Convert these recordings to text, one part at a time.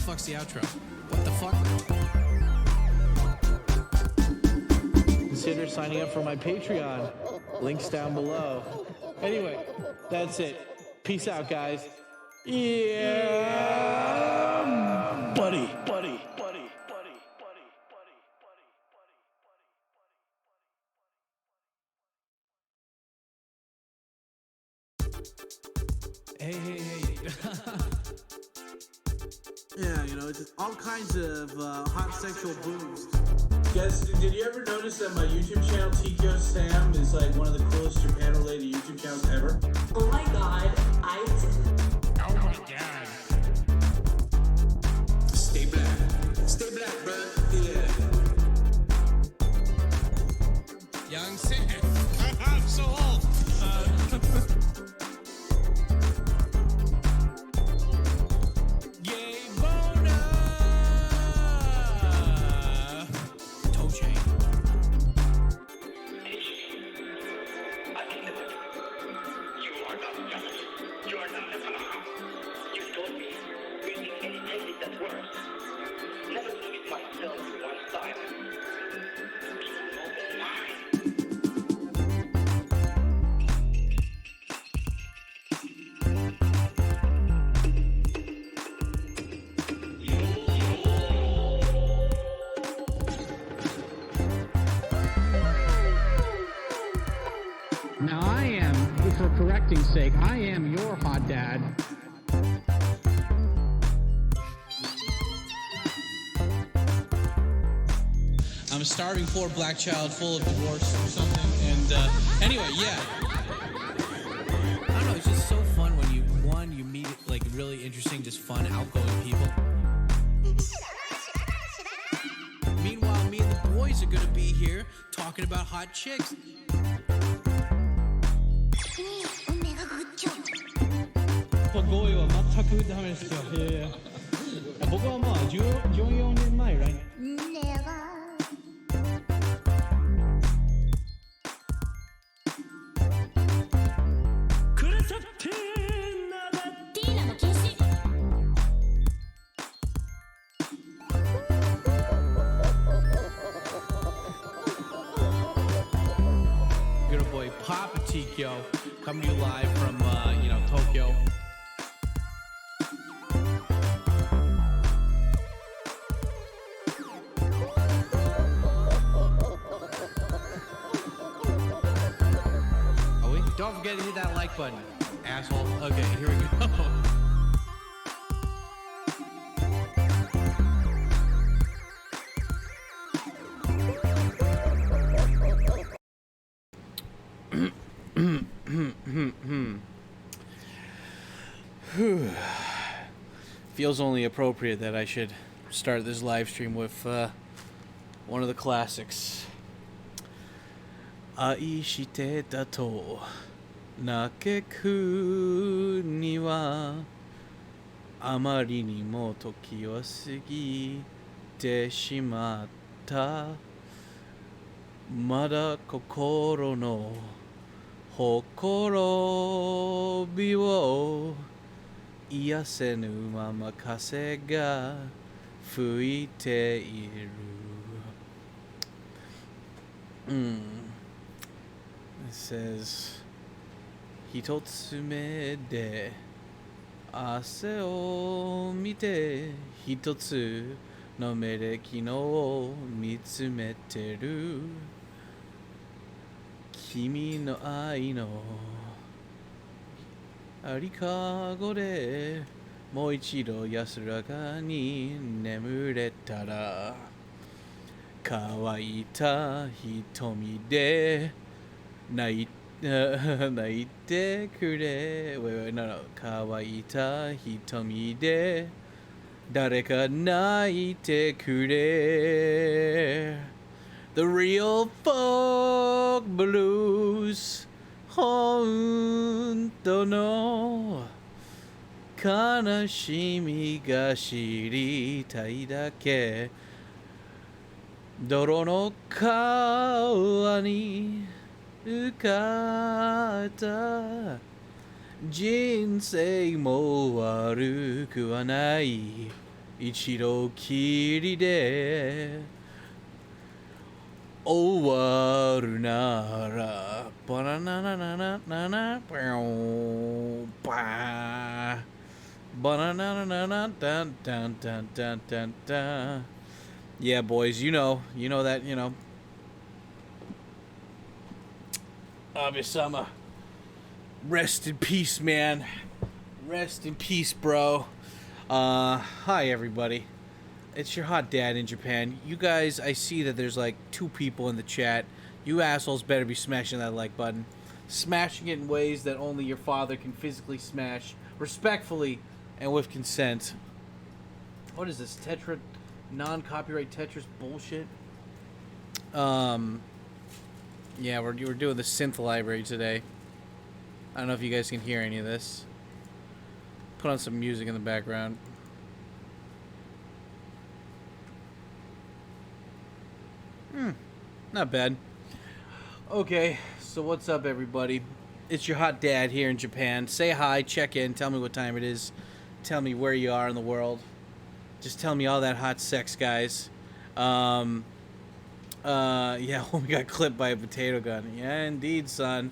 fuck's the outro? What the fuck? Consider signing up for my Patreon. Links down below. Anyway, that's it. Peace out, guys. Yeah, buddy. Hey. Yeah, you know, just all kinds of hot sexual boobs. Guys, did you ever notice that my YouTube channel, Tikyo Sam, is like one of the coolest Japan-related YouTube channels ever? Oh my god, I did. Oh my god. Stay black. Stay black, bro. Yeah. Young Sam. I'm so old. Gay boner. Toe chain. You are not just. You are not the phenomenon. You told me reading any technique that works. Never limit myself to one style. People know why. Now I am, for correcting's sake, I am your hot dad. I'm a starving poor black child full of divorce or something. And anyway, yeah. I don't know, it's just so fun when you meet like really interesting, just fun, outgoing people. Meanwhile, me and the boys are gonna be here talking about hot chicks. 語彙は全くダメですよ。僕はまあ14年前、right? Your boy Papa Tikyo coming to you live from Tokyo. Oh wait, don't forget to hit that like button, asshole. Okay, here we go. Feels only appropriate that I should start this live stream with one of the classics. 愛してたと嘆くにはあまりにも時は過ぎてしまったまだ心のほころびを癒せぬまま風が吹いている。It says 一つ目で汗を見て一つの目で昨日を見つめてる君の愛のありかごでもう一度安らかに眠れたら乾いた瞳で泣いてくれ乾いた瞳で誰か泣いてくれ The real folk blues 本当の悲しみが知りたいだけ泥の川に浮かった人生も悪くはない ichiro kiri de owaru nara banana banana. Yeah, boys, you know that, Abe-sama. Rest in peace, man. Rest in peace, bro. Hi, everybody. It's your hot dad in Japan. You guys, I see that there's like 2 people in the chat. You assholes better be smashing that like button. Smashing it in ways that only your father can physically smash. Respectfully and with consent. What is this? Non-copyright Tetris bullshit? Yeah, we're doing the synth library today. I don't know if you guys can hear any of this. Put on some music in the background. Not bad. Okay, so what's up, everybody? It's your hot dad here in Japan. Say hi, check in, tell me what time it is. Tell me where you are in the world. Just tell me all that hot sex, guys. Yeah, we got clipped by a potato gun. Yeah, indeed, son.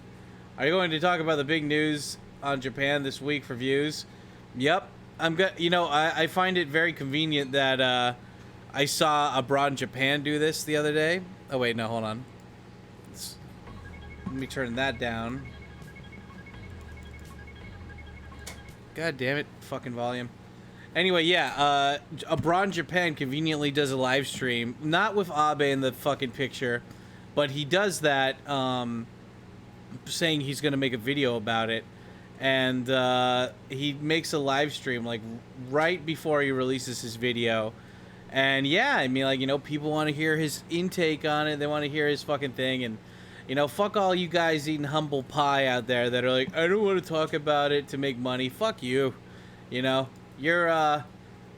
Are you going to talk about the big news on Japan this week for views? Yep. I find it very convenient that I saw Abroad in Japan do this the other day. Oh, wait, no, hold on. Let me turn that down. God damn it, fucking volume. Anyway, yeah, Abroad in Japan conveniently does a live stream. Not with Abe in the fucking picture, but he does that, saying he's going to make a video about it. And he makes a live stream, like, right before he releases his video. And, yeah, I mean, like, people want to hear his intake on it. They want to hear his fucking thing. And, fuck all you guys eating humble pie out there that are like, I don't want to talk about it to make money. Fuck you. You're,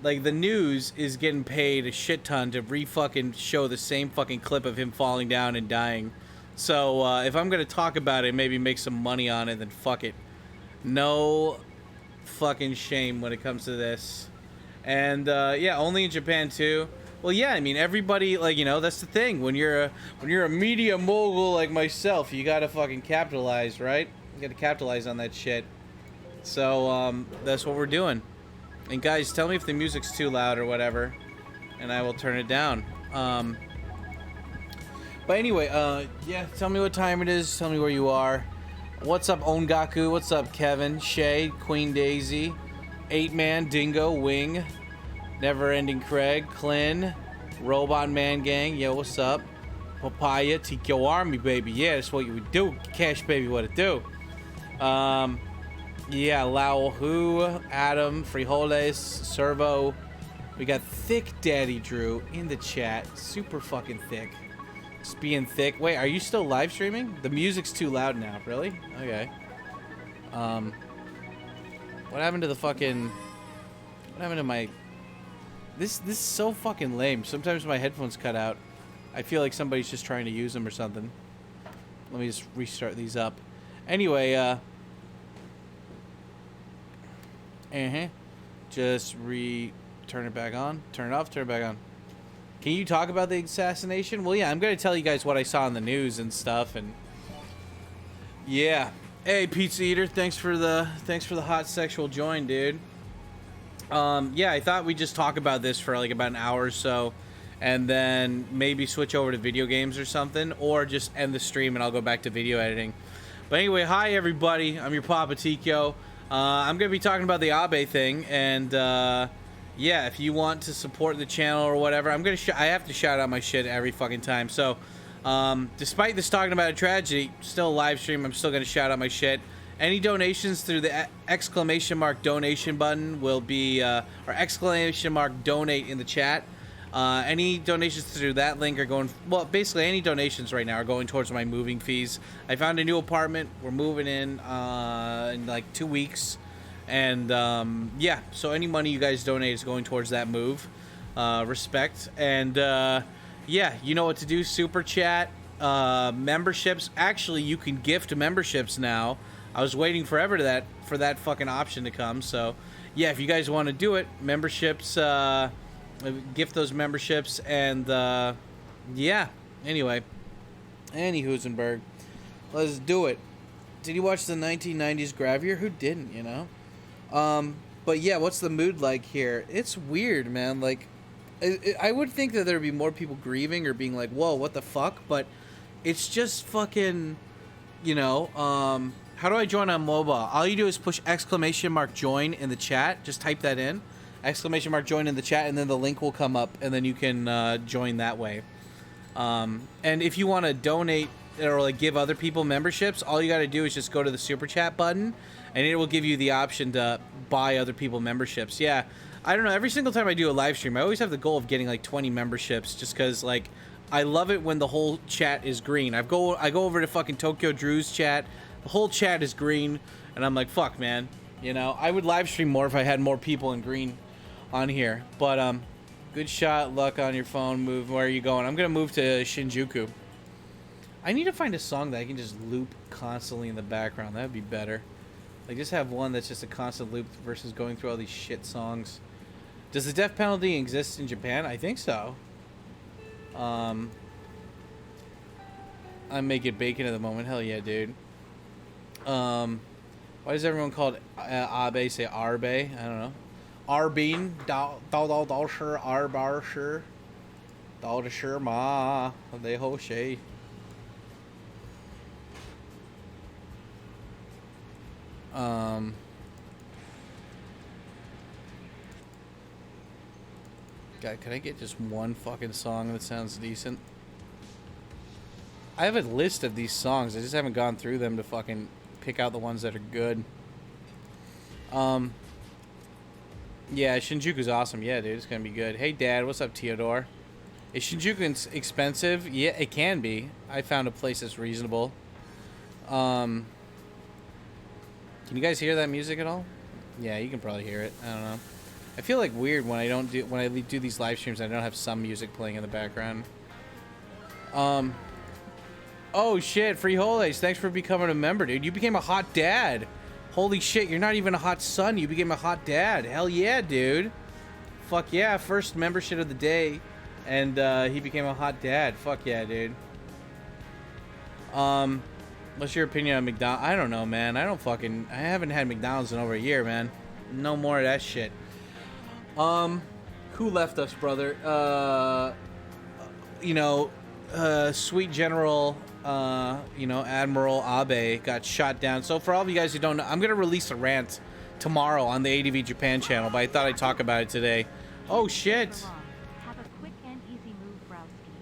like, the news is getting paid a shit ton to re-fucking show the same fucking clip of him falling down and dying. So, if I'm gonna talk about it, maybe make some money on it, then fuck it. No fucking shame when it comes to this. And, yeah, only in Japan, too. Well, yeah, I mean, everybody, like, that's the thing. When you're a media mogul like myself, you gotta fucking capitalize, right? You gotta capitalize on that shit. So, that's what we're doing. And guys, tell me if the music's too loud or whatever, and I will turn it down. But anyway, yeah, tell me what time it is. Tell me where you are. What's up, Ongaku? What's up, Kevin? Shay, Queen Daisy, 8-Man, Dingo, Wing, Never Ending Craig, Clin, Robot Man Gang. Yo, what's up? Papaya, TKO Army, baby. Yeah, that's what you do. Cash, baby, what it do. Yeah, Lao Hu, Adam, Frijoles, Servo. We got Thick Daddy Drew in the chat. Super fucking thick. Just being thick. Wait, are you still live streaming? The music's too loud now. Really? Okay. What happened to the fucking... What happened to my... This is so fucking lame. Sometimes my headphones cut out. I feel like somebody's just trying to use them or something. Let me just restart these up. Anyway, just turn it back on. Turn it off, turn it back on. Can you talk about the assassination? Well, yeah, I'm going to tell you guys what I saw in the news and stuff, and yeah. Hey, Pizza Eater, thanks for the hot sexual join, dude. Yeah, I thought we'd just talk about this for like about an hour or so, and then maybe switch over to video games or something, or just end the stream and I'll go back to video editing. But anyway, hi everybody, I'm your Papa Tikyo. I'm going to be talking about the Abe thing, and yeah, if you want to support the channel or whatever, I'm going to I have to shout out my shit every fucking time. So, despite this talking about a tragedy, still a live stream, I'm still going to shout out my shit. Any donations through the exclamation mark donation button will be, or exclamation mark donate in the chat. Any donations through that link are going, well, basically any donations right now are going towards my moving fees. I found a new apartment. We're moving in like 2 weeks. And, yeah, so any money you guys donate is going towards that move. Respect. And, yeah, you know what to do. Super chat, memberships. Actually, you can gift memberships now. I was waiting forever for that fucking option to come. So, yeah, if you guys want to do it, memberships, gift those memberships, and yeah. Anyway, Annie Husenberg, let's do it. Did you watch the 1990s Gravier? Who didn't? You know. But yeah, what's the mood like here? It's weird, man. Like, I would think that there'd be more people grieving or being like, "Whoa, what the fuck?" But it's just fucking, you know. How do I join on mobile? All you do is push !join in the chat. Just type that in, !join in the chat, and then the link will come up, and then you can join that way. And if you want to donate or like give other people memberships, all you got to do is just go to the super chat button, and it will give you the option to buy other people memberships. Yeah, I don't know. Every single time I do a live stream, I always have the goal of getting like 20 memberships, just because like I love it when the whole chat is green. I go over to fucking Tokyo Drew's chat. The whole chat is green, and I'm like, fuck, man. You know, I would live stream more if I had more people in green on here. But good shot, luck on your phone. Move. Where are you going? I'm gonna move to Shinjuku. I need to find a song that I can just loop constantly in the background. That'd be better. Like, just have one that's just a constant loop versus going through all these shit songs. Does the death penalty exist in Japan? I think so. I'm making bacon at the moment. Hell yeah, dude. Why does everyone call Abe say Arbe? I don't know. Arbin, dao shi, arbar shi, dao shi ma, they ho she. God, can I get just one fucking song that sounds decent? I have a list of these songs. I just haven't gone through them to fucking pick out the ones that are good. Yeah, Shinjuku's awesome. Yeah, dude, it's gonna be good. Hey, Dad, what's up, Theodore? Is Shinjuku expensive? Yeah, it can be. I found a place that's reasonable. Can you guys hear that music at all? Yeah, you can probably hear it. I don't know. I feel like weird when I do these live streams. I don't have some music playing in the background. Oh shit, Free Holidays, thanks for becoming a member, dude. You became a hot dad. Holy shit, you're not even a hot son. You became a hot dad. Hell yeah, dude. Fuck yeah, first membership of the day, and he became a hot dad. Fuck yeah, dude. What's your opinion on McDonald's? I don't know, man. I haven't had McDonald's in over a year, man. No more of that shit. Who left us, brother? Sweet General, Admiral Abe got shot down. So for all of you guys who don't know, I'm going to release a rant tomorrow on the ADV Japan channel, but I thought I'd talk about it today. Oh, shit. Have a quick and easy move, Browski.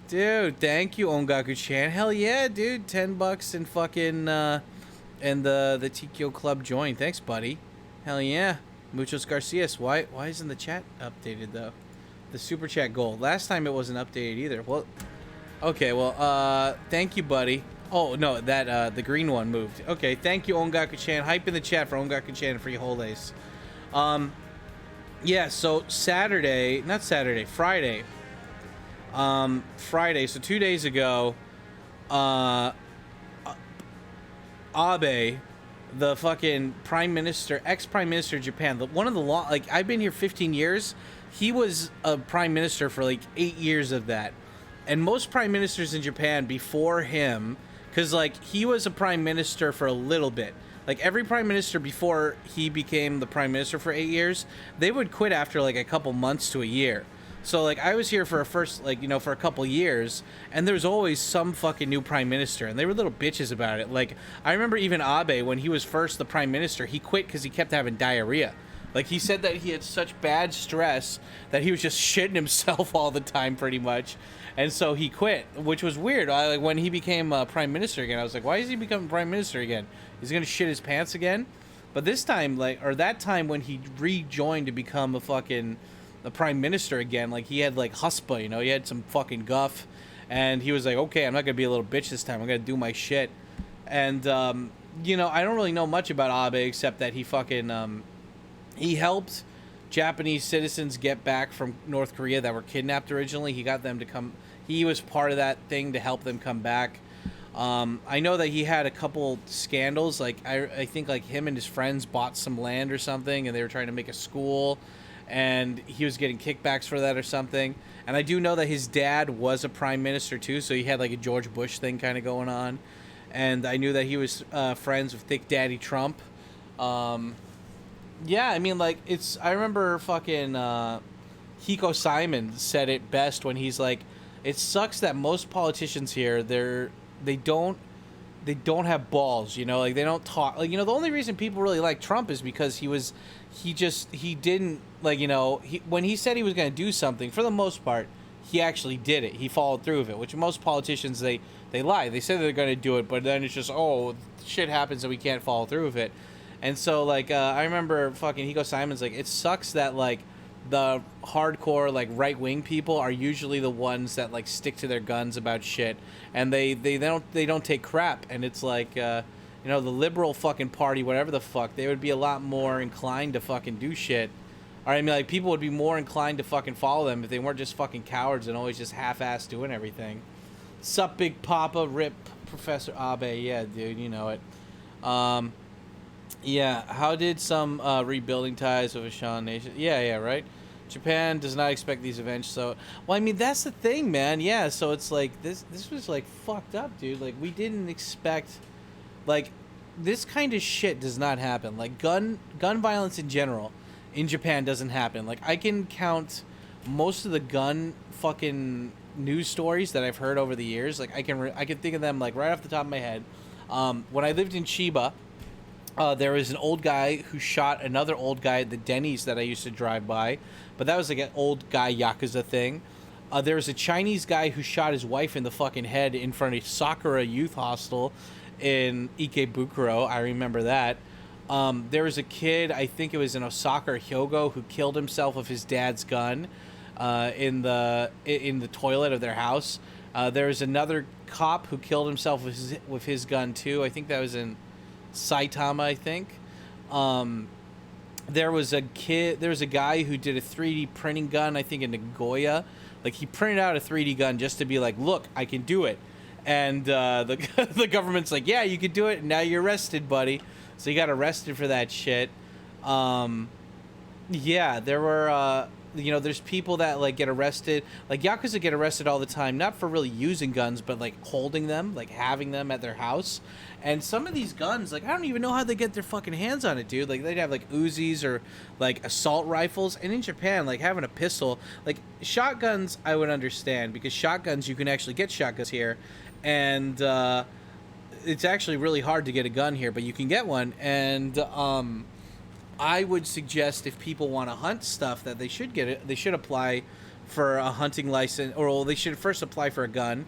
Dude, thank you, Ongaku-chan. Hell yeah, dude. $10 and fucking, and the TKO Club join. Thanks, buddy. Hell yeah. Muchos Garcias. Why isn't the chat updated, though? The super chat goal. Last time it wasn't updated either. Well, okay, well, thank you, buddy. Oh, no, that, the green one moved. Okay, thank you, Ongaku-chan. Hype in the chat for Ongaku-chan and Free Holidays. Yeah, so Friday. Friday, so 2 days ago, Abe, the fucking ex-prime minister of Japan, I've been here 15 years. He was a prime minister for like 8 years of that. And most prime ministers in Japan before him, because like he was a prime minister for a little bit. Like every prime minister before he became the prime minister for 8 years, they would quit after like a couple months to a year. So like I was here for for a couple years, and there was always some fucking new prime minister, and they were little bitches about it. Like I remember even Abe, when he was first the prime minister, he quit because he kept having diarrhea. Like he said that he had such bad stress that he was just shitting himself all the time pretty much. And so he quit, which was weird. When he became prime minister again, I was like, why is he becoming prime minister again? He's going to shit his pants again? But this time, that time when he rejoined to become the prime minister again, like he had like huspa, he had some fucking guff. And he was like, okay, I'm not going to be a little bitch this time. I'm going to do my shit. And, I don't really know much about Abe except that he he helped Japanese citizens get back from North Korea that were kidnapped originally. He got them to come. He was part of that thing to help them come back. I know that he had a couple scandals. Like I think like him and his friends bought some land or something, and they were trying to make a school. and he was getting kickbacks for that or something. And I do know that his dad was a prime minister too, so he had like a George Bush thing kind of going on. And I knew that he was friends with Thick Daddy Trump. Yeah, I mean, like, I remember fucking Hiko Simon said it best when he's like, it sucks that most politicians here, they don't have balls, you know, like they don't talk, like, you know, the only reason people really like Trump is because he didn't, like, you know, when he said he was going to do something, for the most part, he actually did it. He followed through with it, which most politicians, they lie. They say they're going to do it, but then it's just, oh, shit happens and we can't follow through with it. And so, like, I remember fucking Hiko Simon's like, it sucks that, like, the hardcore, like, right-wing people are usually the ones that, like, stick to their guns about shit, and they don't take crap. And it's like, you know, the liberal fucking party, whatever the fuck, they would be a lot more inclined to fucking do shit. Or, I mean, like, people would be more inclined to fucking follow them if they weren't just fucking cowards and always just half-assed doing everything. Sup, Big Papa, Rip, Professor Abe, yeah, dude, you know it. Yeah, how did some rebuilding ties with a Shan nation? Yeah, right? Japan does not expect these events, so... Well, I mean, that's the thing, man. Yeah, so it's like, this was, like, fucked up, dude. Like, we didn't expect... Like, this kind of shit does not happen. Like, gun violence in general in Japan doesn't happen. Like, I can count most of the gun fucking news stories that I've heard over the years. Like, I can think of them, like, right off the top of my head. When I lived in Chiba... there was an old guy who shot another old guy at the Denny's that I used to drive by. But that was like an old guy Yakuza thing. There was a Chinese guy who shot his wife in the fucking head in front of Sakura Youth Hostel in Ikebukuro. I remember that. There was a kid, I think it was in Osaka or Hyogo, who killed himself with his dad's gun in the toilet of their house. There was another cop who killed himself with his gun too. I think that was in Saitama, I think. There was a guy who did a 3D printing gun, I think in Nagoya. Like, he printed out a 3D gun just to be like, look, I can do it. And the government's like, yeah, you can do it, and now you're arrested, buddy. So he got arrested for that shit. Yeah, there were you know, there's people that, like, get arrested. Like, Yakuza get arrested all the time, not for really using guns, but, like, holding them, like, having them at their house. And some of these guns, like, I don't even know how they get their fucking hands on it, dude. Like, they'd have, like, Uzis or, like, assault rifles. And in Japan, like, having a pistol, like, shotguns, I would understand. Because shotguns, you can actually get shotguns here. And it's actually really hard to get a gun here, but you can get one. And I would suggest if people want to hunt stuff that they should get it. They should apply for a hunting license, or they should first apply for a gun.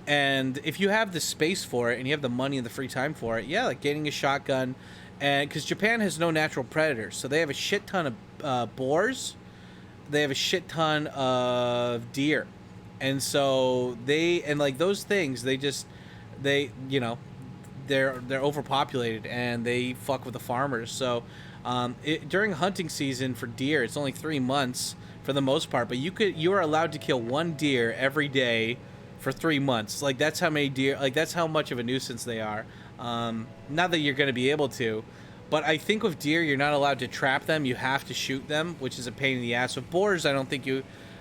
And if you have the space for it and you have the money and the free time for it, yeah, like getting a shotgun. And because Japan has no natural predators, so they have a shit ton of boars, they have a shit ton of deer, and so like those things, you know, they're overpopulated and they fuck with the farmers. So during hunting season for deer, it's only 3 months for the most part, but you are allowed to kill one deer every day for 3 months. Like, that's how many deer, like, that's how much of a nuisance they are. Not that you're going to be able to, but I think with deer, you're not allowed to trap them. You have to shoot them, which is a pain in the ass. With boars, I don't think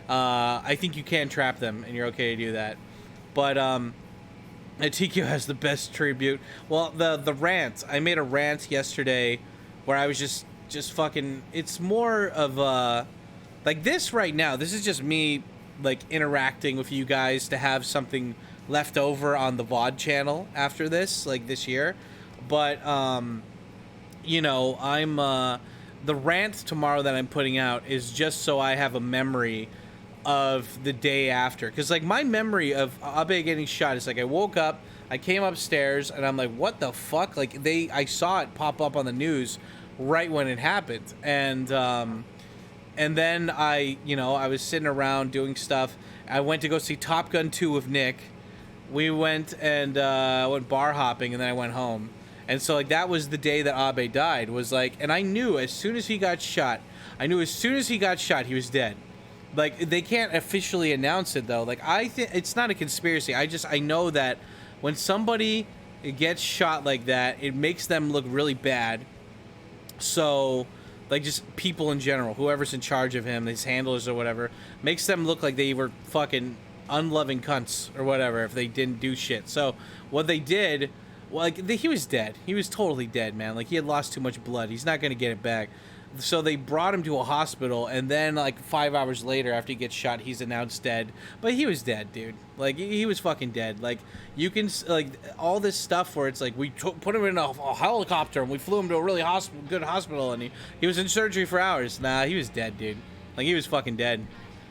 I think you can trap them, and you're okay to do that. But Tikio has the best tribute. Well, the rant, I made a rant yesterday where I was just fucking, it's more of like this right now, this is just me, like, interacting with you guys to have something left over on the VOD channel after this, like, this year. But, you know, I'm, the rant tomorrow that I'm putting out is just so I have a memory of the day after. Because, like, my memory of Abe getting shot is, like, I woke up, I came upstairs, and I'm like, what the fuck? Like, I saw it pop up on the news right when it happened. And then I was sitting around doing stuff. I went to go see Top Gun 2 with Nick. We went and went bar hopping, and then I went home. And so, like, that was the day that Abe died, was like, and I knew as soon as he got shot, he was dead. Like, they can't officially announce it, though. Like, I think it's not a conspiracy. I know that when somebody gets shot like that, it makes them look really bad. So like just people in general, whoever's in charge of him, his handlers or whatever, makes them look like they were fucking unloving cunts or whatever if they didn't do shit. So what they did, well, like he was dead. He was totally dead, man. Like he had lost too much blood. He's not gonna get it back. So they brought him to a hospital, and then like 5 hours later, after he gets shot, he's announced dead. But he was dead, dude. Like he was fucking dead. Like you can like all this stuff where it's like we put him in a helicopter and we flew him to a really good hospital, and he was in surgery for hours. Nah, he was dead, dude. Like he was fucking dead.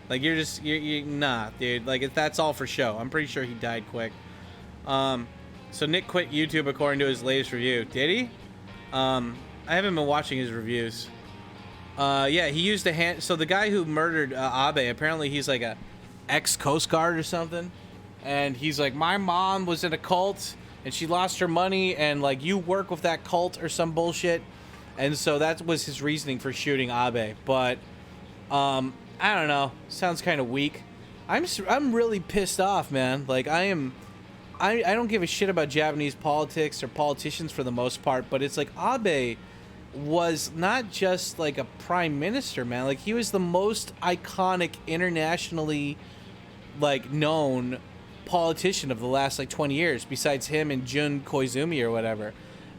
Like you're nah, dude. Like if that's all for show. I'm pretty sure he died quick. So Nick quit YouTube according to his latest review. Did he? I haven't been watching his reviews. Yeah, he used a hand. So the guy who murdered Abe, apparently he's like a ex-Coast Guard or something. And he's like, my mom was in a cult and she lost her money, and like you work with that cult or some bullshit. And so that was his reasoning for shooting Abe. But I don't know. Sounds kind of weak. I'm really pissed off, man. Like I don't give a shit about Japanese politics or politicians for the most part, but it's like Abe was not just like a prime minister, man. Like he was the most iconic, internationally like known politician of the last like 20 years, besides him and Jun Koizumi or whatever.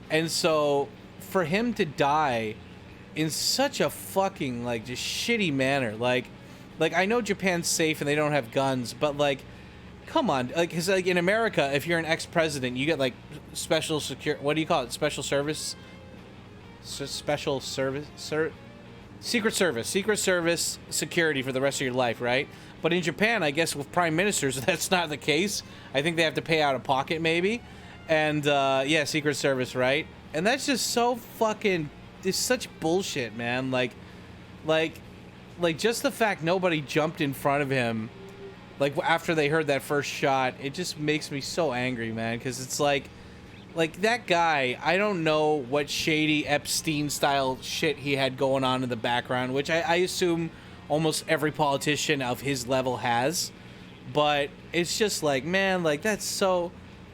And so for him to die in such a fucking like just shitty manner, like I know Japan's safe and they don't have guns, but like come on, like, cause like in America, if you're an ex-president, you get like special what do you call it? Special service. Secret Service security for the rest of your life, right? But in Japan, I guess with prime ministers, that's not the case. I think they have to pay out of pocket, maybe. And yeah, Secret Service, right? And that's just so fucking, it's such bullshit, man. Like just the fact nobody jumped in front of him, like after they heard that first shot, it just makes me so angry, man. Because it's like that guy, I don't know what shady Epstein-style shit he had going on in the background, which I assume almost every politician of his level has. But it's just like, man, like that's so...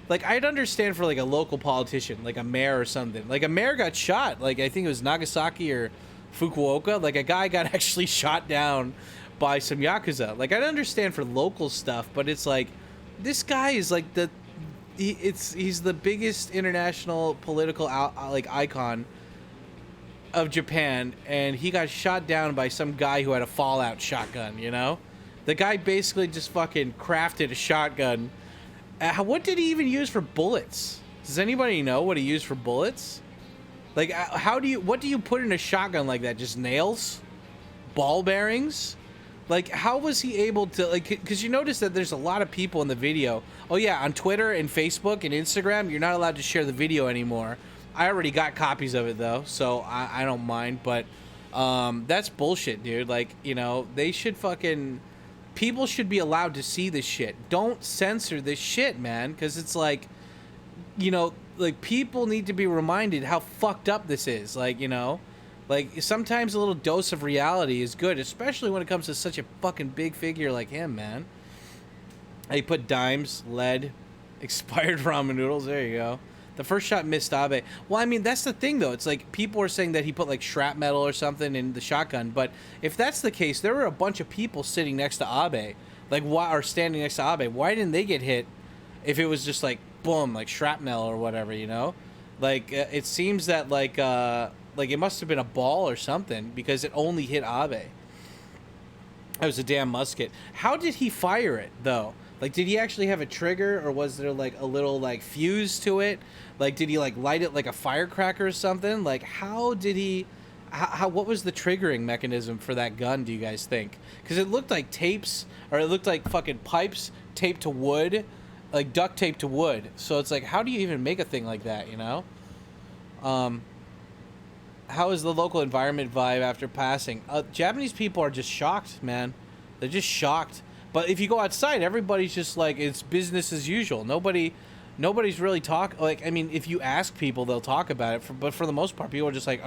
Like, I'd understand for like a local politician, like a mayor or something. Like a mayor got shot, like I think it was Nagasaki or Fukuoka. Like a guy got actually shot down by some Yakuza. Like I'd understand for local stuff, but it's like, this guy is like he's the biggest international political like icon of Japan, and he got shot down by some guy who had a Fallout shotgun, you know? The guy basically just fucking crafted a shotgun. What did he even use for bullets? Does anybody know what he used for bullets? Like, what do you put in a shotgun like that? Just nails? Ball bearings? Like, how was he able to, like, because you notice that there's a lot of people in the video. Oh, yeah, on Twitter and Facebook and Instagram, you're not allowed to share the video anymore. I already got copies of it, though, so I don't mind. But that's bullshit, dude. Like, you know, they should fucking... People should be allowed to see this shit. Don't censor this shit, man, because it's like, you know, like, people need to be reminded how fucked up this is. Like, you know... Like, sometimes a little dose of reality is good, especially when it comes to such a fucking big figure like him, man. He put dimes, lead, expired ramen noodles. There you go. The first shot missed Abe. Well, I mean, that's the thing, though. It's like, people are saying that he put, like, shrapnel or something in the shotgun. But if that's the case, there were a bunch of people sitting next to Abe. Like, or standing next to Abe. Why didn't they get hit if it was just, like, boom, like shrapnel or whatever, you know? Like, it seems that, like, it must have been a ball or something, because it only hit Abe. That was a damn musket. How did he fire it, though? Like, did he actually have a trigger, or was there, like, a little, like, fuse to it? Like, did he, like, light it like a firecracker or something? Like, how did he... what was the triggering mechanism for that gun, do you guys think? Because it looked like tapes, or it looked like fucking pipes taped to wood, like duct tape to wood. So it's like, how do you even make a thing like that, you know? How is the local environment vibe after passing? Japanese people are just shocked, man. They're just shocked. But if you go outside, everybody's just like, it's business as usual. Nobody's really like, I mean, if you ask people, they'll talk about it. But for the most part, people are just like,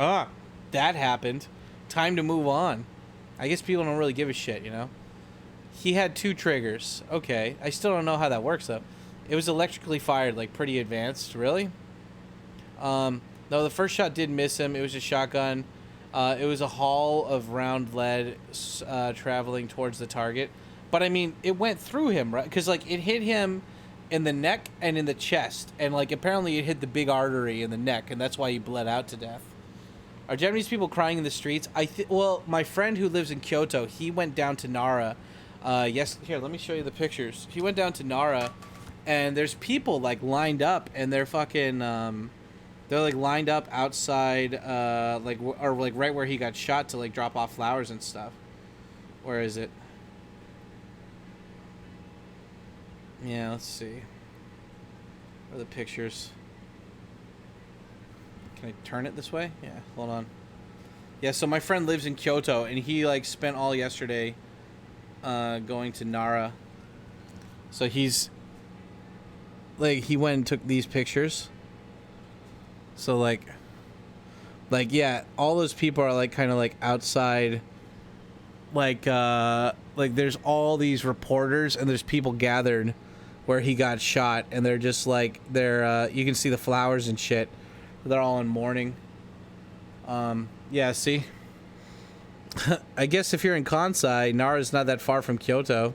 that happened. Time to move on. I guess people don't really give a shit, you know? He had 2 triggers. Okay. I still don't know how that works, though. It was electrically fired, like, pretty advanced. Really? No, the first shot did miss him. It was a shotgun. It was a haul of round lead traveling towards the target. But, I mean, it went through him, right? Because, like, it hit him in the neck and in the chest. And, like, apparently it hit the big artery in the neck, and that's why he bled out to death. Are Japanese people crying in the streets? Well, my friend who lives in Kyoto, he went down to Nara. Yes, here, let me show you the pictures. He went down to Nara, and there's people, like, lined up, and they're fucking, they're, like, lined up outside, or, like, right where he got shot to, like, drop off flowers and stuff. Where is it? Yeah, let's see. Where are the pictures? Can I turn it this way? Yeah, hold on. Yeah, so my friend lives in Kyoto, and he, like, spent all yesterday going to Nara. So he's, like, he went and took these pictures. So, like, yeah, all those people are, like, kind of, like, outside. Like, there's all these reporters, and there's people gathered where he got shot, and they're just, like, you can see the flowers and shit. They're all in mourning. Yeah, see? I guess if you're in Kansai, Nara's not that far from Kyoto.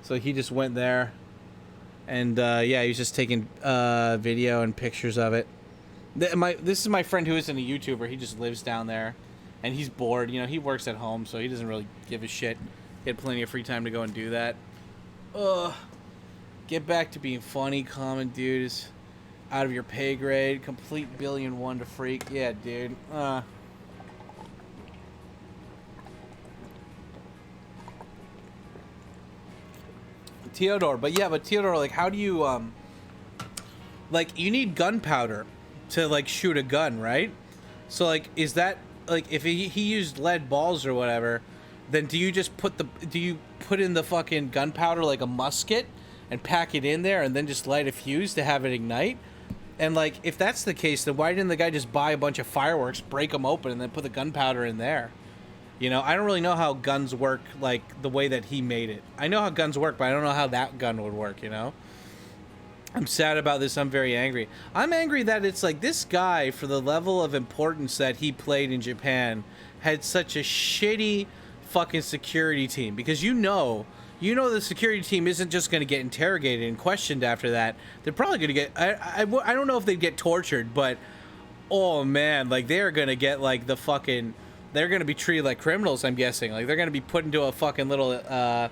So he just went there. And, yeah, he was just taking video and pictures of it. This is my friend who isn't a YouTuber. He just lives down there. And he's bored. You know, he works at home, so he doesn't really give a shit. He had plenty of free time to go and do that. Ugh. Get back to being funny, comment, dudes. Out of your pay grade. Complete 1,000,000,001 to freak. Yeah, dude. Theodore. But yeah, Theodore, like, how do you, like, you need gunpowder to, like, shoot a gun, right? So, like, is that, like, if he used lead balls or whatever, then do you just put in the fucking gunpowder like a musket and pack it in there and then just light a fuse to have it ignite? And, like, if that's the case, then why didn't the guy just buy a bunch of fireworks, break them open, and then put the gunpowder in there? You know, I don't really know how guns work, like, the way that he made it. I know how guns work, but I don't know how that gun would work, you know? I'm sad about this. I'm very angry. I'm angry that it's like this guy, for the level of importance that he played in Japan, had such a shitty fucking security team. Because you know the security team isn't just going to get interrogated and questioned after that. They're probably going to get... I don't know if they'd get tortured, but... Oh, man. Like, they're going to get, like, the fucking... They're going to be treated like criminals, I'm guessing. Like, they're going to be put into a fucking little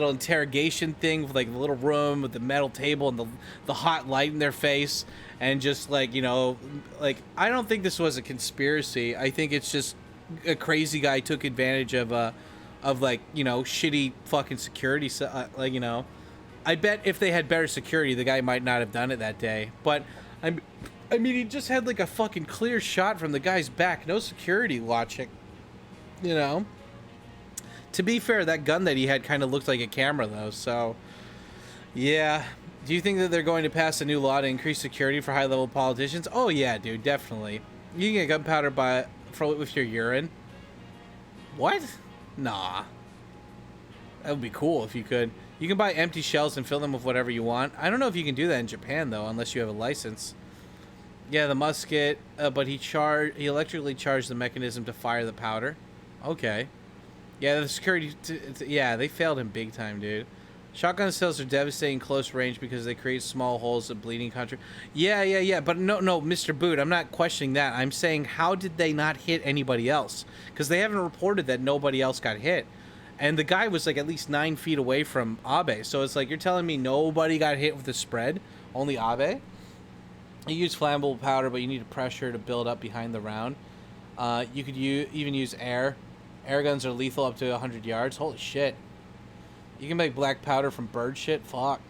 interrogation thing with, like, a little room with the metal table and the hot light in their face. And just, like, you know... Like, I don't think this was a conspiracy. I think it's just a crazy guy took advantage of like, you know, shitty fucking security, like, you know. I bet if they had better security, the guy might not have done it that day. But, I mean, he just had, like, a fucking clear shot from the guy's back. No security watching, you know. To be fair, that gun that he had kind of looked like a camera, though, so... Yeah. Do you think that they're going to pass a new law to increase security for high-level politicians? Oh, yeah, dude, definitely. You can get gunpowder with your urine. What? Nah. That would be cool if you could. You can buy empty shells and fill them with whatever you want. I don't know if you can do that in Japan, though, unless you have a license. Yeah, the musket, but he electrically charged the mechanism to fire the powder. Okay. Yeah, the security... yeah, they failed him big time, dude. Shotgun shells are devastating close range because they create small holes of bleeding country. Yeah. But no, Mr. Boot, I'm not questioning that. I'm saying, how did they not hit anybody else? Because they haven't reported that nobody else got hit. And the guy was, like, at least 9 feet away from Abe. So it's like, you're telling me nobody got hit with the spread? Only Abe? You use flammable powder, but you need pressure to build up behind the round. You could even use air. Air guns are lethal up to 100 yards. Holy shit. You can make black powder from bird shit? Fuck.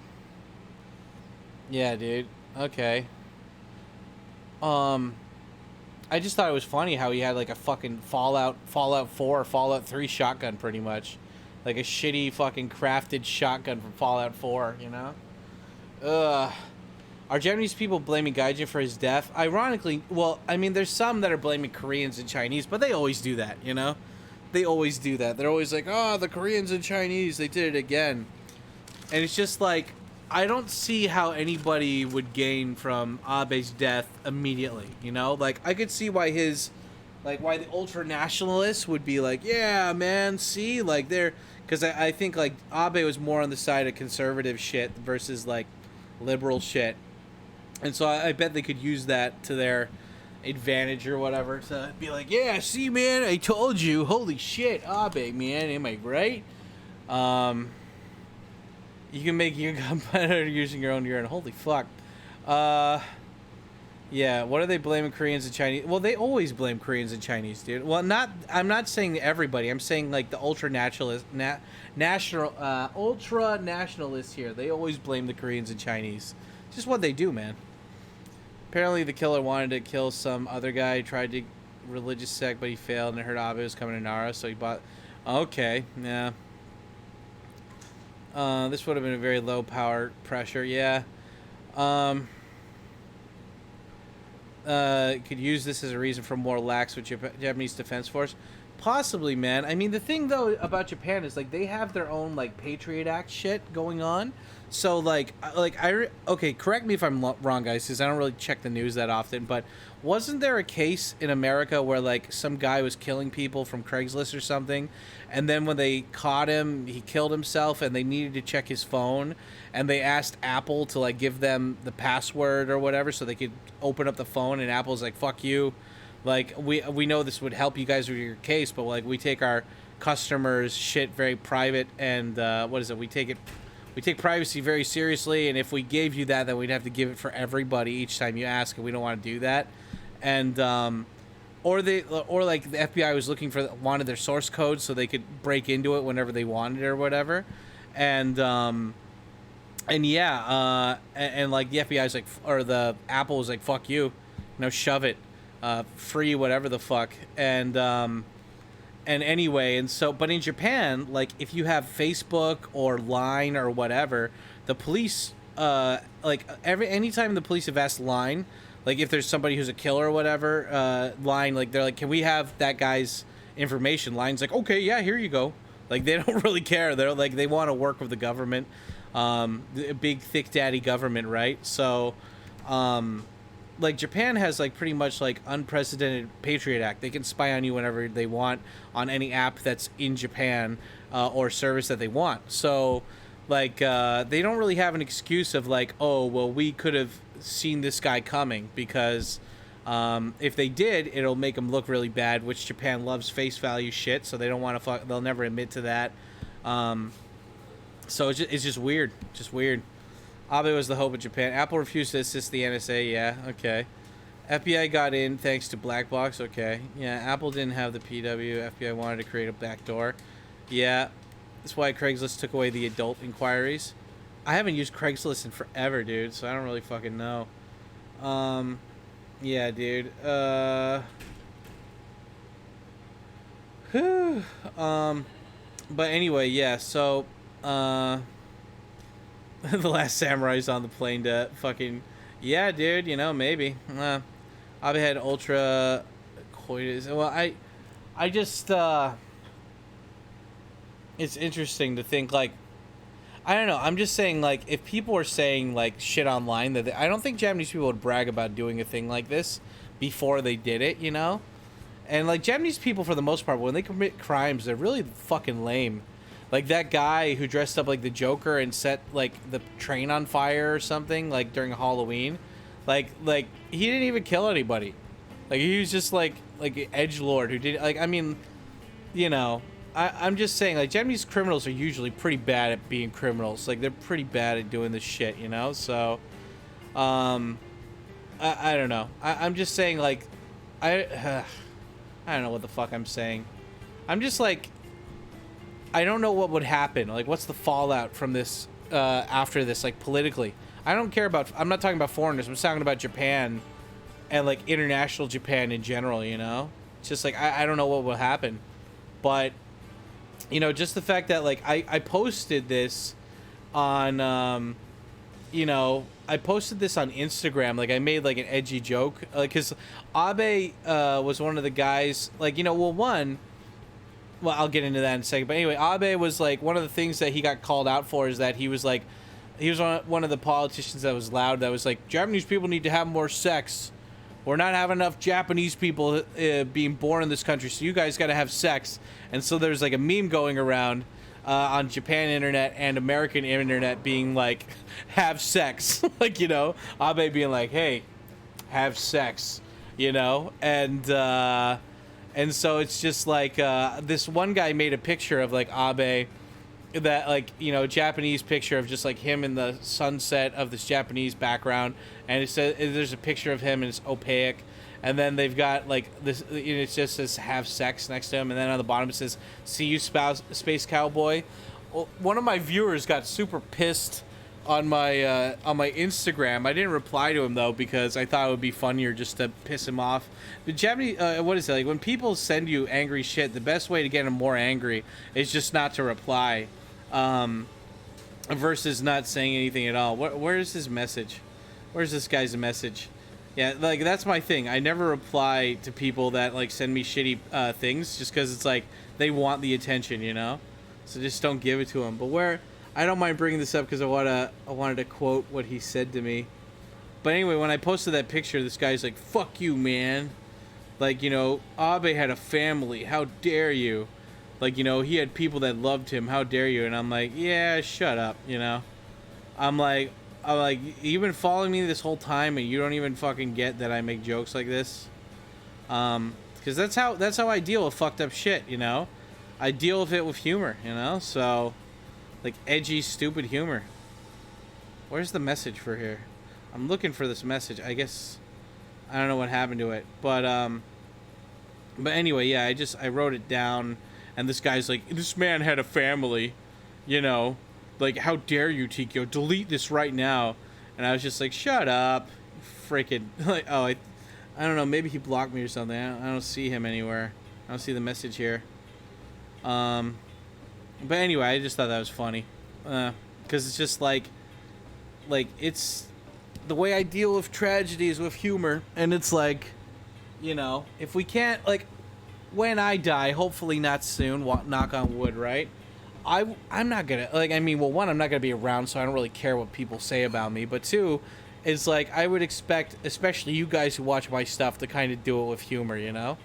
Yeah, dude. Okay. I just thought it was funny how he had, like, a fucking Fallout 4 or Fallout 3 shotgun, pretty much. Like a shitty fucking crafted shotgun from Fallout 4, you know? Ugh. Are Japanese people blaming Gaijin for his death? Ironically, well, I mean, there's some that are blaming Koreans and Chinese, but they always do that, you know? They always do that. They're always like, oh, the Koreans and Chinese, they did it again. And it's just like, I don't see how anybody would gain from Abe's death immediately, you know? Like, I could see why his like why the ultra nationalists would be like, yeah, man, see, like they're, because I think like Abe was more on the side of conservative shit versus like liberal shit, and so I bet they could use that to their advantage or whatever to be like, yeah, see, man, I told you, holy shit, Abe, man, am I right? You can make your competitor using your own urine. Holy fuck. Yeah, what are they blaming Koreans and Chinese? Well, they always blame Koreans and Chinese, dude. Well, I'm not saying everybody. I'm saying like the ultra nationalists here. They always blame the Koreans and Chinese. It's just what they do, man. Apparently, the killer wanted to kill some other guy. He tried to religious sect, but he failed, and heard Abe was coming to Nara, so he bought. Okay, yeah. This would have been a very low power pressure. Yeah. Could use this as a reason for more lax with Japanese Defense Force. Possibly, man. I mean, the thing, though, about Japan is, like, they have their own, like, Patriot Act shit going on. So, okay, correct me if I'm wrong, guys, because I don't really check the news that often, but wasn't there a case in America where, like, some guy was killing people from Craigslist or something, and then when they caught him, he killed himself, and they needed to check his phone, and they asked Apple to, like, give them the password or whatever so they could open up the phone, and Apple's like, fuck you. Like, we know this would help you guys with your case, but, like, we take our customers' shit very private, and, we take privacy very seriously, and if we gave you that, then we'd have to give it for everybody each time you ask, and we don't want to do that. And, or the FBI was wanted their source code so they could break into it whenever they wanted or whatever. And like, the FBI's like, or the Apple was like, fuck you, shove it, free, whatever the fuck. And anyway, and so, but in Japan, like, if you have Facebook or Line or whatever, the police, anytime the police have asked Line, like, if there's somebody who's a killer or whatever, Line, like, they're like, can we have that guy's information? Line's like, okay, yeah, here you go. Like, they don't really care. They're like, they want to work with the government, the big, thick daddy government, right? So, like, Japan has, like, pretty much, like, unprecedented Patriot Act. They can spy on you whenever they want on any app that's in Japan, or service that they want. So, like, they don't really have an excuse of, like, oh, well, we could have seen this guy coming, because if they did, it'll make them look really bad, which Japan loves face value shit, so they don't want to they'll never admit to that. So it's just weird. Just weird. Abe was the hope of Japan. Apple refused to assist the NSA. Yeah, okay. FBI got in thanks to Black Box. Okay. Yeah, Apple didn't have the PW. FBI wanted to create a backdoor. Yeah. That's why Craigslist took away the adult inquiries. I haven't used Craigslist in forever, dude, so I don't really fucking know. Yeah, dude. But anyway, yeah, so, The Last Samurai's on the plane to fucking... Yeah, dude, maybe. Abe had ultra coitus. Well, I just, it's interesting to think, like, I don't know. I'm just saying, like, if people are saying, like, shit online, that I don't think Japanese people would brag about doing a thing like this before they did it, And, like, Japanese people, for the most part, when they commit crimes, they're really fucking lame. Like, that guy who dressed up like the Joker and set, like, the train on fire or something, like, during Halloween. Like, he didn't even kill anybody. Like, he was just, like an edgelord who did, like, I mean, I'm just saying, like, Japanese criminals are usually pretty bad at being criminals. Like, they're pretty bad at doing this shit, So, I don't know. I'm just saying, like, I don't know what the fuck I'm saying. I'm just, like, I don't know what would happen. Like, what's the fallout from this, after this, like, politically? I don't care about, I'm not talking about foreigners. I'm just talking about Japan and, like, international Japan in general, It's just, like, I don't know what will happen. But, just the fact that, like, I posted this on, I posted this on Instagram. Like, I made, like, an edgy joke. Like, because Abe was one of the guys, like, well, I'll get into that in a second. But anyway, Abe was, like, one of the things that he got called out for is that he was, like, he was one of the politicians that was loud, that was like, Japanese people need to have more sex. we're not having enough Japanese people being born in this country, so you guys got to have sex. And so there's like a meme going around on Japan internet and American internet being like, have sex. Like, you know, Abe being like, hey, have sex, you know? And so it's just like this one guy made a picture of like Abe, that like, you know, Japanese picture of just like him in the sunset of this Japanese background, and it says there's a picture of him and it's opaque, and then they've got like this, it just says have sex next to him, and then on the bottom it says see you space cowboy. Well, one of my viewers got super pissed on my Instagram. I didn't reply to him though because I thought it would be funnier just to piss him off. The Japanese, what is it, like when people send you angry shit, the best way to get them more angry is just not to reply. Versus not saying anything at all. Where's his message? Where's this guy's message? Yeah, like that's my thing. I never reply to people that like send me shitty things just because it's like they want the attention, you know. So just don't give it to them. But I don't mind bringing this up because I wanted to quote what he said to me. But anyway, when I posted that picture, this guy's like, "Fuck you, man." Like, you know, Abe had a family. How dare you? Like, you know, he had people that loved him. How dare you? And I'm like, yeah, shut up, you know? I'm like, you've been following me this whole time and you don't even fucking get that I make jokes like this? Because that's how I deal with fucked up shit, you know? I deal with it with humor, you know? So, like, edgy, stupid humor. Where's the message for here? I'm looking for this message. I guess, I don't know what happened to it. But anyway, yeah, I wrote it down. And this guy's like, this man had a family, you know, like, how dare you, Tikio, delete this right now. And I was just like, shut up, freaking, like, oh, I don't know, maybe he blocked me or something. I don't see him anywhere. I don't see the message here. But anyway, I just thought that was funny, because it's just like it's the way I deal with tragedies with humor, and it's like, you know, if we can't, like, when I die, hopefully not soon, knock on wood, right? I'm not gonna, like, I mean, well, one, I'm not gonna be around, so I don't really care what people say about me, but two, it's like, I would expect, especially you guys who watch my stuff, to kind of do it with humor, you know?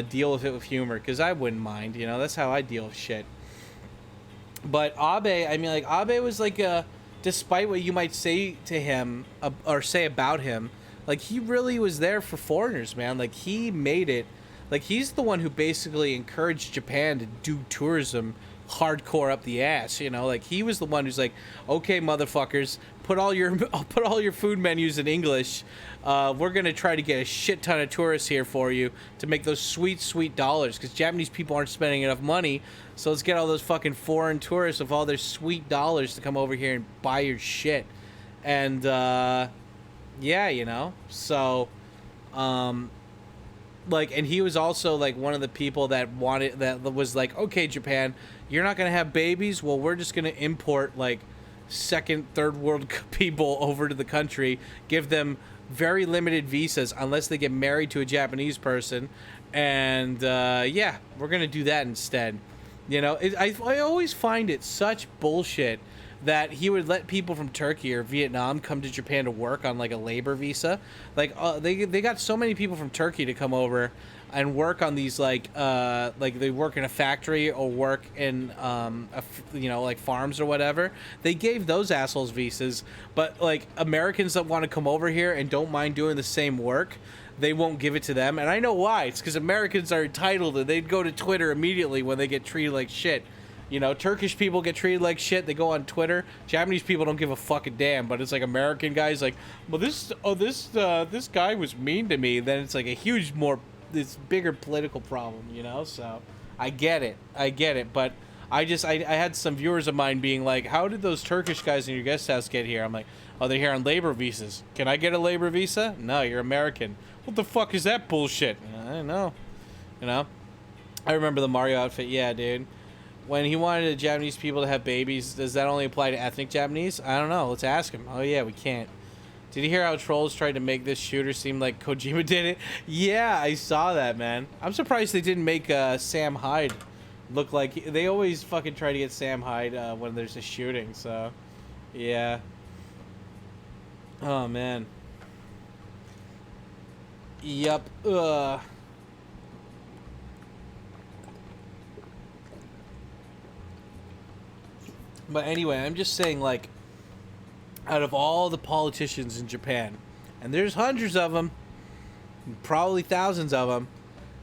Deal with it with humor, because I wouldn't mind, you know? That's how I deal with shit. But Abe, I mean, like, Abe was like, despite what you might say to him, or say about him, like, he really was there for foreigners, man. Like, he made it. Like, he's the one who basically encouraged Japan to do tourism hardcore up the ass, you know? Like, he was the one who's like, okay, motherfuckers, put all your food menus in English. We're going to try to get a shit ton of tourists here for you to make those sweet, sweet dollars, because Japanese people aren't spending enough money, so let's get all those fucking foreign tourists with all their sweet dollars to come over here and buy your shit. And, yeah, you know? So, like, and he was also like one of the people that was like, okay, Japan, you're not gonna have babies, well, we're just gonna import like second, third world people over to the country, give them very limited visas unless they get married to a Japanese person, and yeah, we're gonna do that instead. You know, I always find it such bullshit that he would let people from Turkey or Vietnam come to Japan to work on like a labor visa. Like, they got so many people from Turkey to come over and work on these like they work in a factory or work in you know, like farms or whatever. They gave those assholes visas, but like Americans that want to come over here and don't mind doing the same work, they won't give it to them. And I know why. It's because Americans are entitled, and they'd go to Twitter immediately when they get treated like shit. You know, Turkish people get treated like shit. They go on Twitter. Japanese people don't give a fucking damn. But it's like American guys like, well, this guy was mean to me. Then it's like a huge, this bigger political problem, you know? So I get it. But I had some viewers of mine being like, how did those Turkish guys in your guest house get here? I'm like, oh, they're here on labor visas. Can I get a labor visa? No, you're American. What the fuck is that bullshit? I don't know. You know? I remember the Mario outfit. Yeah, dude. When he wanted the Japanese people to have babies, does that only apply to ethnic Japanese? I don't know. Let's ask him. Oh, yeah, we can't. Did you hear how trolls tried to make this shooter seem like Kojima did it? Yeah, I saw that, man. I'm surprised they didn't make Sam Hyde look like... They always fucking try to get Sam Hyde when there's a shooting, so... Yeah. Oh, man. Yup. But anyway, I'm just saying, like, out of all the politicians in Japan, and there's hundreds of them, probably thousands of them,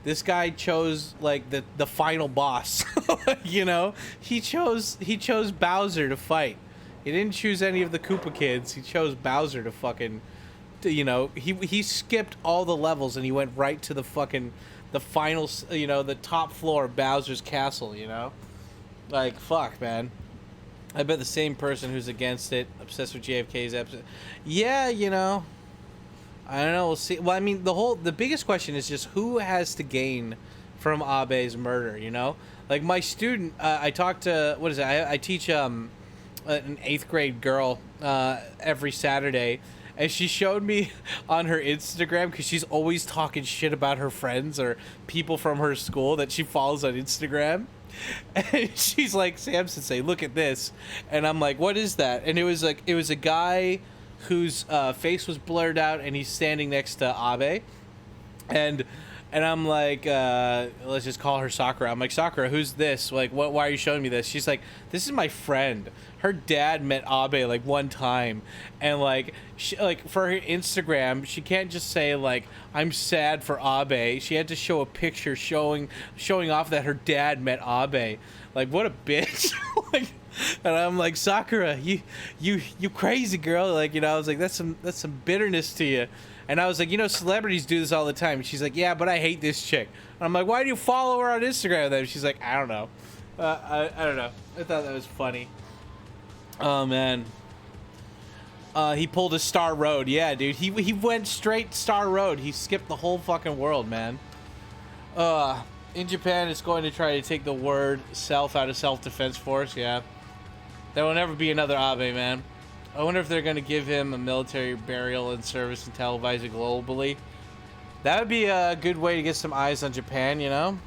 this guy chose like the final boss. You know, he chose Bowser to fight. He didn't choose any of the Koopa kids. He chose Bowser to fucking, you know, he skipped all the levels and he went right to the fucking the final, you know, the top floor of Bowser's castle. You know, like fuck, man. I bet the same person who's against it, obsessed with JFK's episode. Yeah, you know, I don't know. We'll see. Well, I mean, the biggest question is just who has to gain from Abe's murder. You know, like my student, I talked to what is it? I teach an 8th grade girl every Saturday, and she showed me on her Instagram because she's always talking shit about her friends or people from her school that she follows on Instagram. And she's like, Sam Sensei, look at this. And I'm like, what is that? And it was a guy whose face was blurred out and he's standing next to Abe. And I'm like, let's just call her Sakura. I'm like, Sakura, who's this? Like, why are you showing me this? She's like, this is my friend. Her dad met Abe like one time, and like, for her Instagram, she can't just say like, I'm sad for Abe. She had to show a picture showing off that her dad met Abe. Like, what a bitch. Like, and I'm like, Sakura, you crazy girl. Like, you know, I was like, that's some bitterness to you. And I was like, you know, celebrities do this all the time. She's like, yeah, but I hate this chick. And I'm like, why do you follow her on Instagram then? She's like, I don't know. I don't know. I thought that was funny. Oh, man. He pulled a Star Road. Yeah, dude. He went straight Star Road. He skipped the whole fucking world, man. In Japan, it's going to try to take the word self out of self-defense force. Yeah. There will never be another Abe, man. I wonder if they're going to give him a military burial and service and televise it globally. That would be a good way to get some eyes on Japan, you know?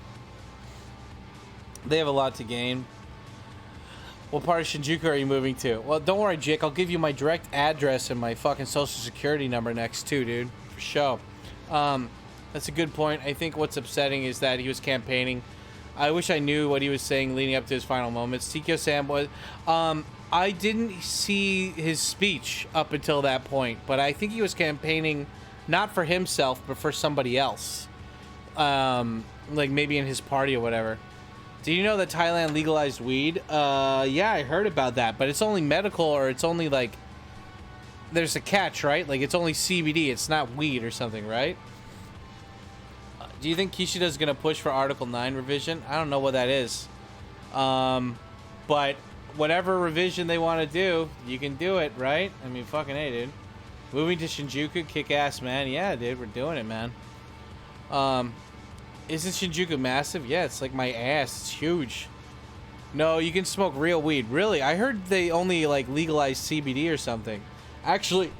They have a lot to gain. What part of Shinjuku are you moving to? Well, don't worry, Jake. I'll give you my direct address and my fucking social security number next, too, dude. For sure. That's a good point. I think what's upsetting is that he was campaigning. I wish I knew what he was saying leading up to his final moments. TKO Sam was... I didn't see his speech up until that point, but I think he was campaigning not for himself, but for somebody else. Like maybe in his party or whatever. Do you know that Thailand legalized weed? Yeah, I heard about that, but it's only medical, or it's only like... There's a catch, right? Like it's only CBD, it's not weed or something, right? Do you think Kishida's gonna push for Article 9 revision? I don't know what that is. But... whatever revision they want to do, you can do it, right? I mean, fucking A, dude. Moving to Shinjuku, kick ass, man. Yeah, dude, we're doing it, man. Isn't Shinjuku massive? Yeah, it's like my ass. It's huge. No, you can smoke real weed. Really? I heard they only, like, legalized CBD or something. Actually,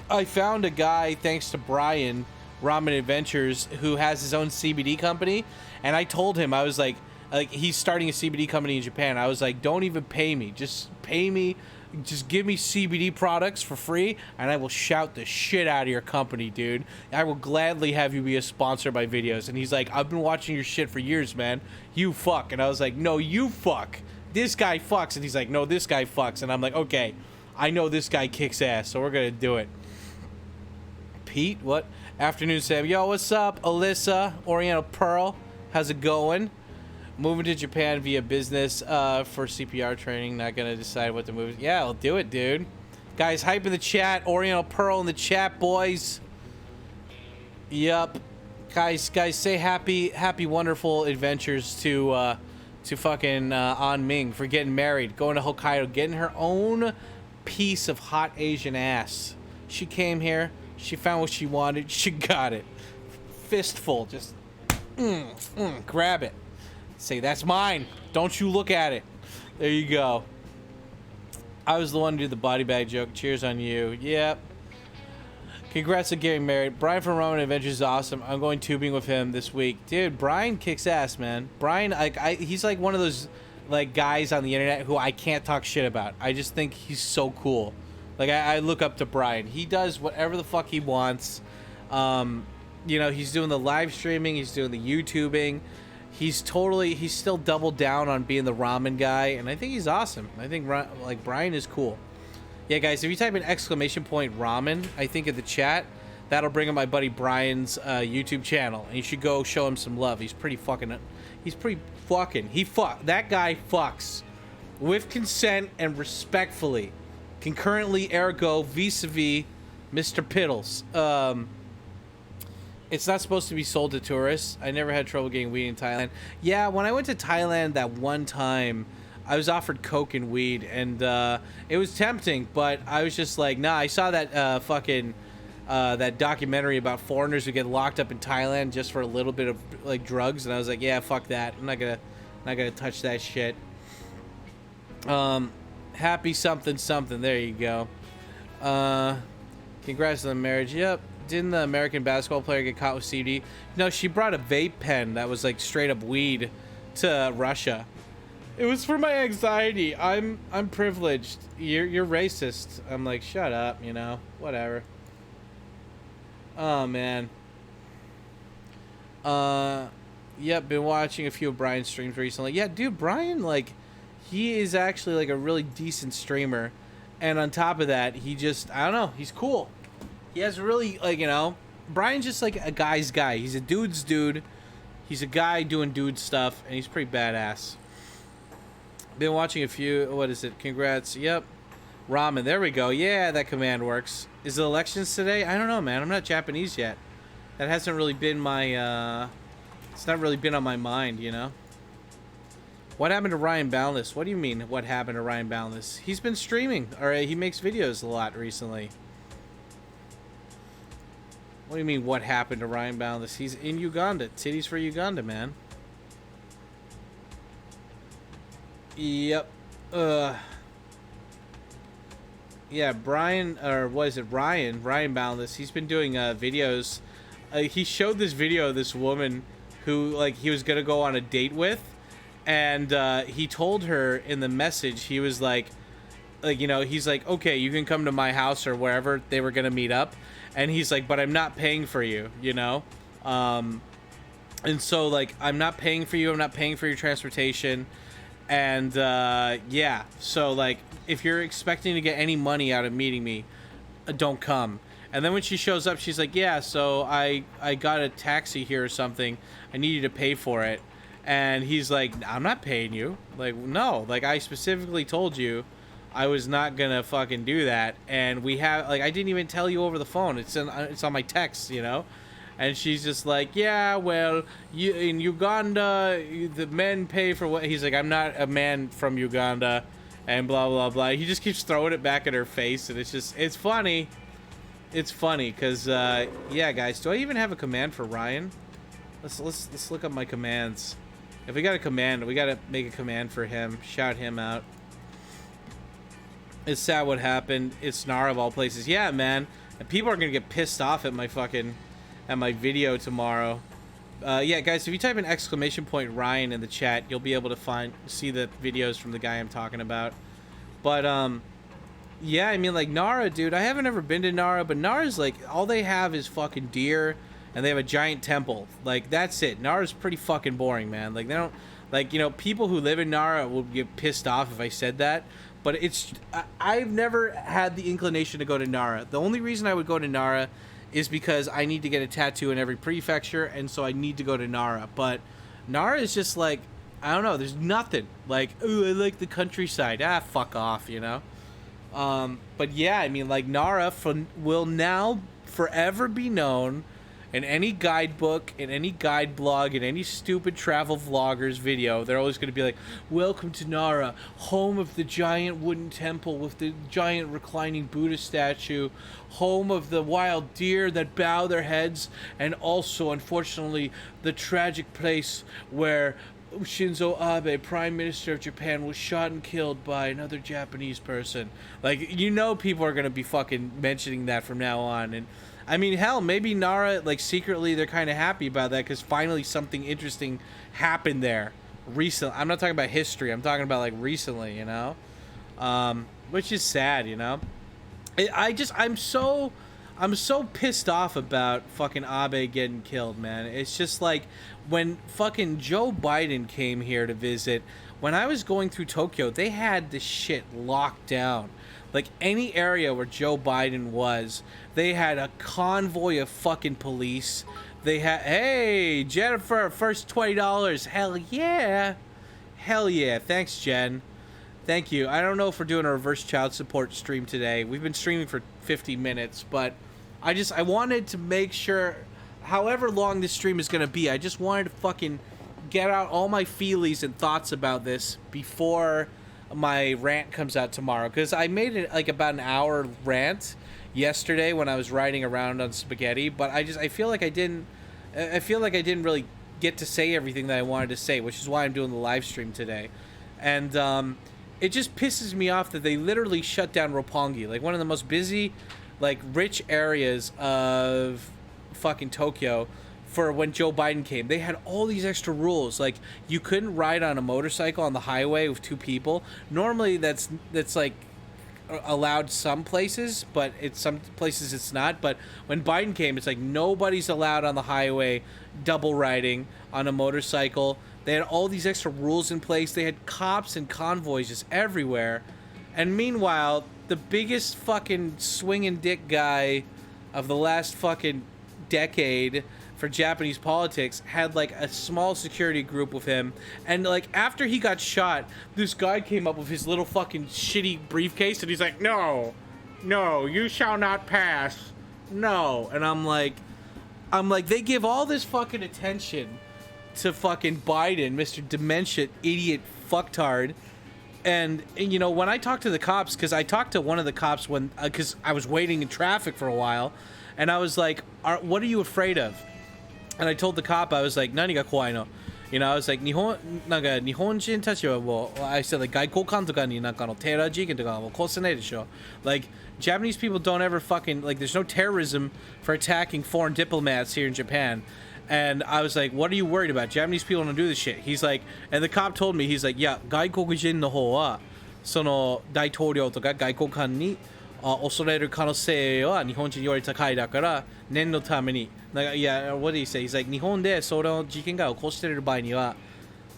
I found a guy, thanks to Brian, Ramen Adventures, who has his own CBD company, and I told him, I was like, he's starting a CBD company in Japan. I was like, don't even pay me. Just pay me. Just give me CBD products for free, and I will shout the shit out of your company, dude. I will gladly have you be a sponsor of my videos. And he's like, I've been watching your shit for years, man. You fuck. And I was like, no, you fuck. This guy fucks. And he's like, no, this guy fucks. And I'm like, okay, I know this guy kicks ass, so we're going to do it. Pete, what? Afternoon, Sam. Yo, what's up? Alyssa, Oriental Pearl. How's it going? Moving to Japan via business for CPR training. Not going to decide what to move. Yeah, I'll do it, dude. Guys, hype in the chat. Oriental Pearl in the chat, boys. Yup. Guys, say happy, wonderful adventures to fucking An Ming for getting married. Going to Hokkaido. Getting her own piece of hot Asian ass. She came here. She found what she wanted. She got it. Fistful. Just grab it. Say, that's mine. Don't you look at it. There you go. I was the one to do the body bag joke. Cheers on you. Yep. Congrats on getting married. Brian from Ramen Adventures is awesome. I'm going tubing with him this week. Dude, Brian kicks ass, man. Brian, he's like one of those like guys on the internet who I can't talk shit about. I just think he's so cool. Like, I look up to Brian. He does whatever the fuck he wants. you know, he's doing the live streaming, he's doing the YouTubing. He's still doubled down on being the ramen guy, and I think he's awesome. I think like Brian is cool. Yeah, guys, if you type in ~ramen, I think in the chat, that'll bring up my buddy Brian's YouTube channel, and you should go show him some love. That guy fucks with consent and respectfully, concurrently, ergo, vis-a-vis Mr. Piddles. It's not supposed to be sold to tourists. I never had trouble getting weed in Thailand. Yeah, when I went to Thailand that one time, I was offered coke and weed, and it was tempting, but I was just like, nah. I saw that that documentary about foreigners who get locked up in Thailand just for a little bit of like drugs, and I was like, yeah, fuck that. I'm not gonna touch that shit. Happy something something. There you go. Congrats on the marriage. Yep. Didn't the American basketball player get caught with CD? No, she brought a vape pen that was like straight up weed to Russia. It was for my anxiety. I'm privileged. You're racist. I'm like, shut up, you know, whatever. Oh man. Yep, been watching a few of Brian's streams recently. Yeah, dude, Brian, like, he is actually like a really decent streamer, and on top of that, he just, I don't know, he's cool. He has really, like, you know, Brian's just like a guy's guy. He's a dude's dude. He's a guy doing dude stuff, and he's pretty badass. Been watching a few, what is it? Congrats. Yep. Ramen. There we go. Yeah, that command works. Is it elections today? I don't know, man. I'm not Japanese yet. That hasn't really been my, it's not really been on my mind, you know? What happened to Ryan Boundless? What do you mean, what happened to Ryan Boundless? He's been streaming, or he makes videos a lot recently. What do you mean, what happened to Ryan Boundless? He's in Uganda. Titties for Uganda, man. Yep. Yeah, Brian, or what is it, Ryan Boundless, he's been doing videos. He showed this video of this woman who, like, he was gonna go on a date with, and he told her in the message, he was like, you know, he's like, okay, you can come to my house or wherever they were gonna meet up, and he's like, but I'm not paying for you, you know? And so, like, I'm not paying for you, I'm not paying for your transportation. And yeah, so like, if you're expecting to get any money out of meeting me, don't come. And then when she shows up, she's like, yeah, so I got a taxi here or something, I need you to pay for it. And he's like, I'm not paying you. Like, no, like, I specifically told you I was not gonna fucking do that. And we have, like, I didn't even tell you over the phone. It's on my text, you know? And she's just like, yeah, well, in Uganda, the men pay for what... He's like, I'm not a man from Uganda, and blah, blah, blah. He just keeps throwing it back at her face, and it's just... It's funny. It's funny, because, yeah, guys, do I even have a command for Ryan? Let's look up my commands. If we got a command, we got to make a command for him. Shout him out. It's sad what happened. It's Nara of all places. Yeah, man. And people are going to get pissed off at my fucking... at my video tomorrow. Yeah, guys, if you type in !Ryan in the chat, you'll be able to see the videos from the guy I'm talking about. But yeah, I mean, like, Nara, dude, I haven't ever been to Nara, but Nara's like, all they have is fucking deer, and they have a giant temple. Like, that's it. Nara's pretty fucking boring, man. Like, they don't, like, you know, people who live in Nara will get pissed off if I said that, but it's, I've never had the inclination to go to Nara. The only reason I would go to Nara is because I need to get a tattoo in every prefecture, and so I need to go to Nara. But Nara is just like, I don't know, there's nothing. Like, ooh, I like the countryside. Ah, fuck off, you know? But yeah, I mean, like, Nara will now forever be known in any guidebook, in any guide blog, in any stupid travel vlogger's video. They're always going to be like, welcome to Nara, home of the giant wooden temple with the giant reclining Buddha statue, home of the wild deer that bow their heads, and also, unfortunately, the tragic place where Shinzo Abe, Prime Minister of Japan, was shot and killed by another Japanese person. Like, you know, people are going to be fucking mentioning that from now on. And I mean, hell, maybe Nara, like, secretly they're kind of happy about that because finally something interesting happened there recently. I'm not talking about history. I'm talking about, like, recently, you know? Which is sad, you know? I'm so pissed off about fucking Abe getting killed, man. It's just like when fucking Joe Biden came here to visit, when I was going through Tokyo, they had this shit locked down. Like any area where Joe Biden was, they had a convoy of fucking police. They had, hey, Jennifer, first $20. Hell yeah. Hell yeah. Thanks, Jen. Thank you. I don't know if we're doing a reverse child support stream today. We've been streaming for 50 minutes, but I wanted to make sure, however long this stream is going to be, I just wanted to fucking get out all my feelies and thoughts about this before my rant comes out tomorrow. Because I made it like about an hour rant yesterday when I was riding around on spaghetti, but I feel like I didn't really get to say everything that I wanted to say, which is why I'm doing the live stream today. And it just pisses me off that they literally shut down Roppongi, like one of the most busy, like rich areas of fucking Tokyo, for when Joe Biden came. They had all these extra rules, like you couldn't ride on a motorcycle on the highway with 2 people. Normally that's like allowed some places, but some places it's not. But when Biden came, it's like nobody's allowed on the highway double riding on a motorcycle. They had all these extra rules in place. They had cops and convoys just everywhere. And meanwhile, the biggest fucking swinging dick guy of the last fucking decade for Japanese politics had like a small security group with him. And like after he got shot, this guy came up with his little fucking shitty briefcase and he's like, no, you shall not pass. No. And I'm like, they give all this fucking attention to fucking Biden, Mr. Dementia idiot fucktard. And you know, when I talked to the cops, because I talked to one of the cops when, because I was waiting in traffic for a while, and I was like, what are you afraid of? And I told the cop, I was like, "Nani ga kowai no?" You know, I was like, Nihonjin tachi wa mo, I said like, gaikoukan toka ni nanka no teira jigen toka wo kosenai desho. Like, Japanese people don't ever fucking, like, there's no terrorism for attacking foreign diplomats here in Japan. And I was like, what are you worried about? Japanese people don't do this shit. He's like, and the cop told me, he's like, yeah, gaikokujin no hou wa, sono daitoryou toka gaikoukan ni osoreru kanosei wa Nihonjin yori takai dakara, nen no tame ni. Like, yeah, what did he say? He's like, Nihon de soro no jiken ga okoshiteru bai ni wa,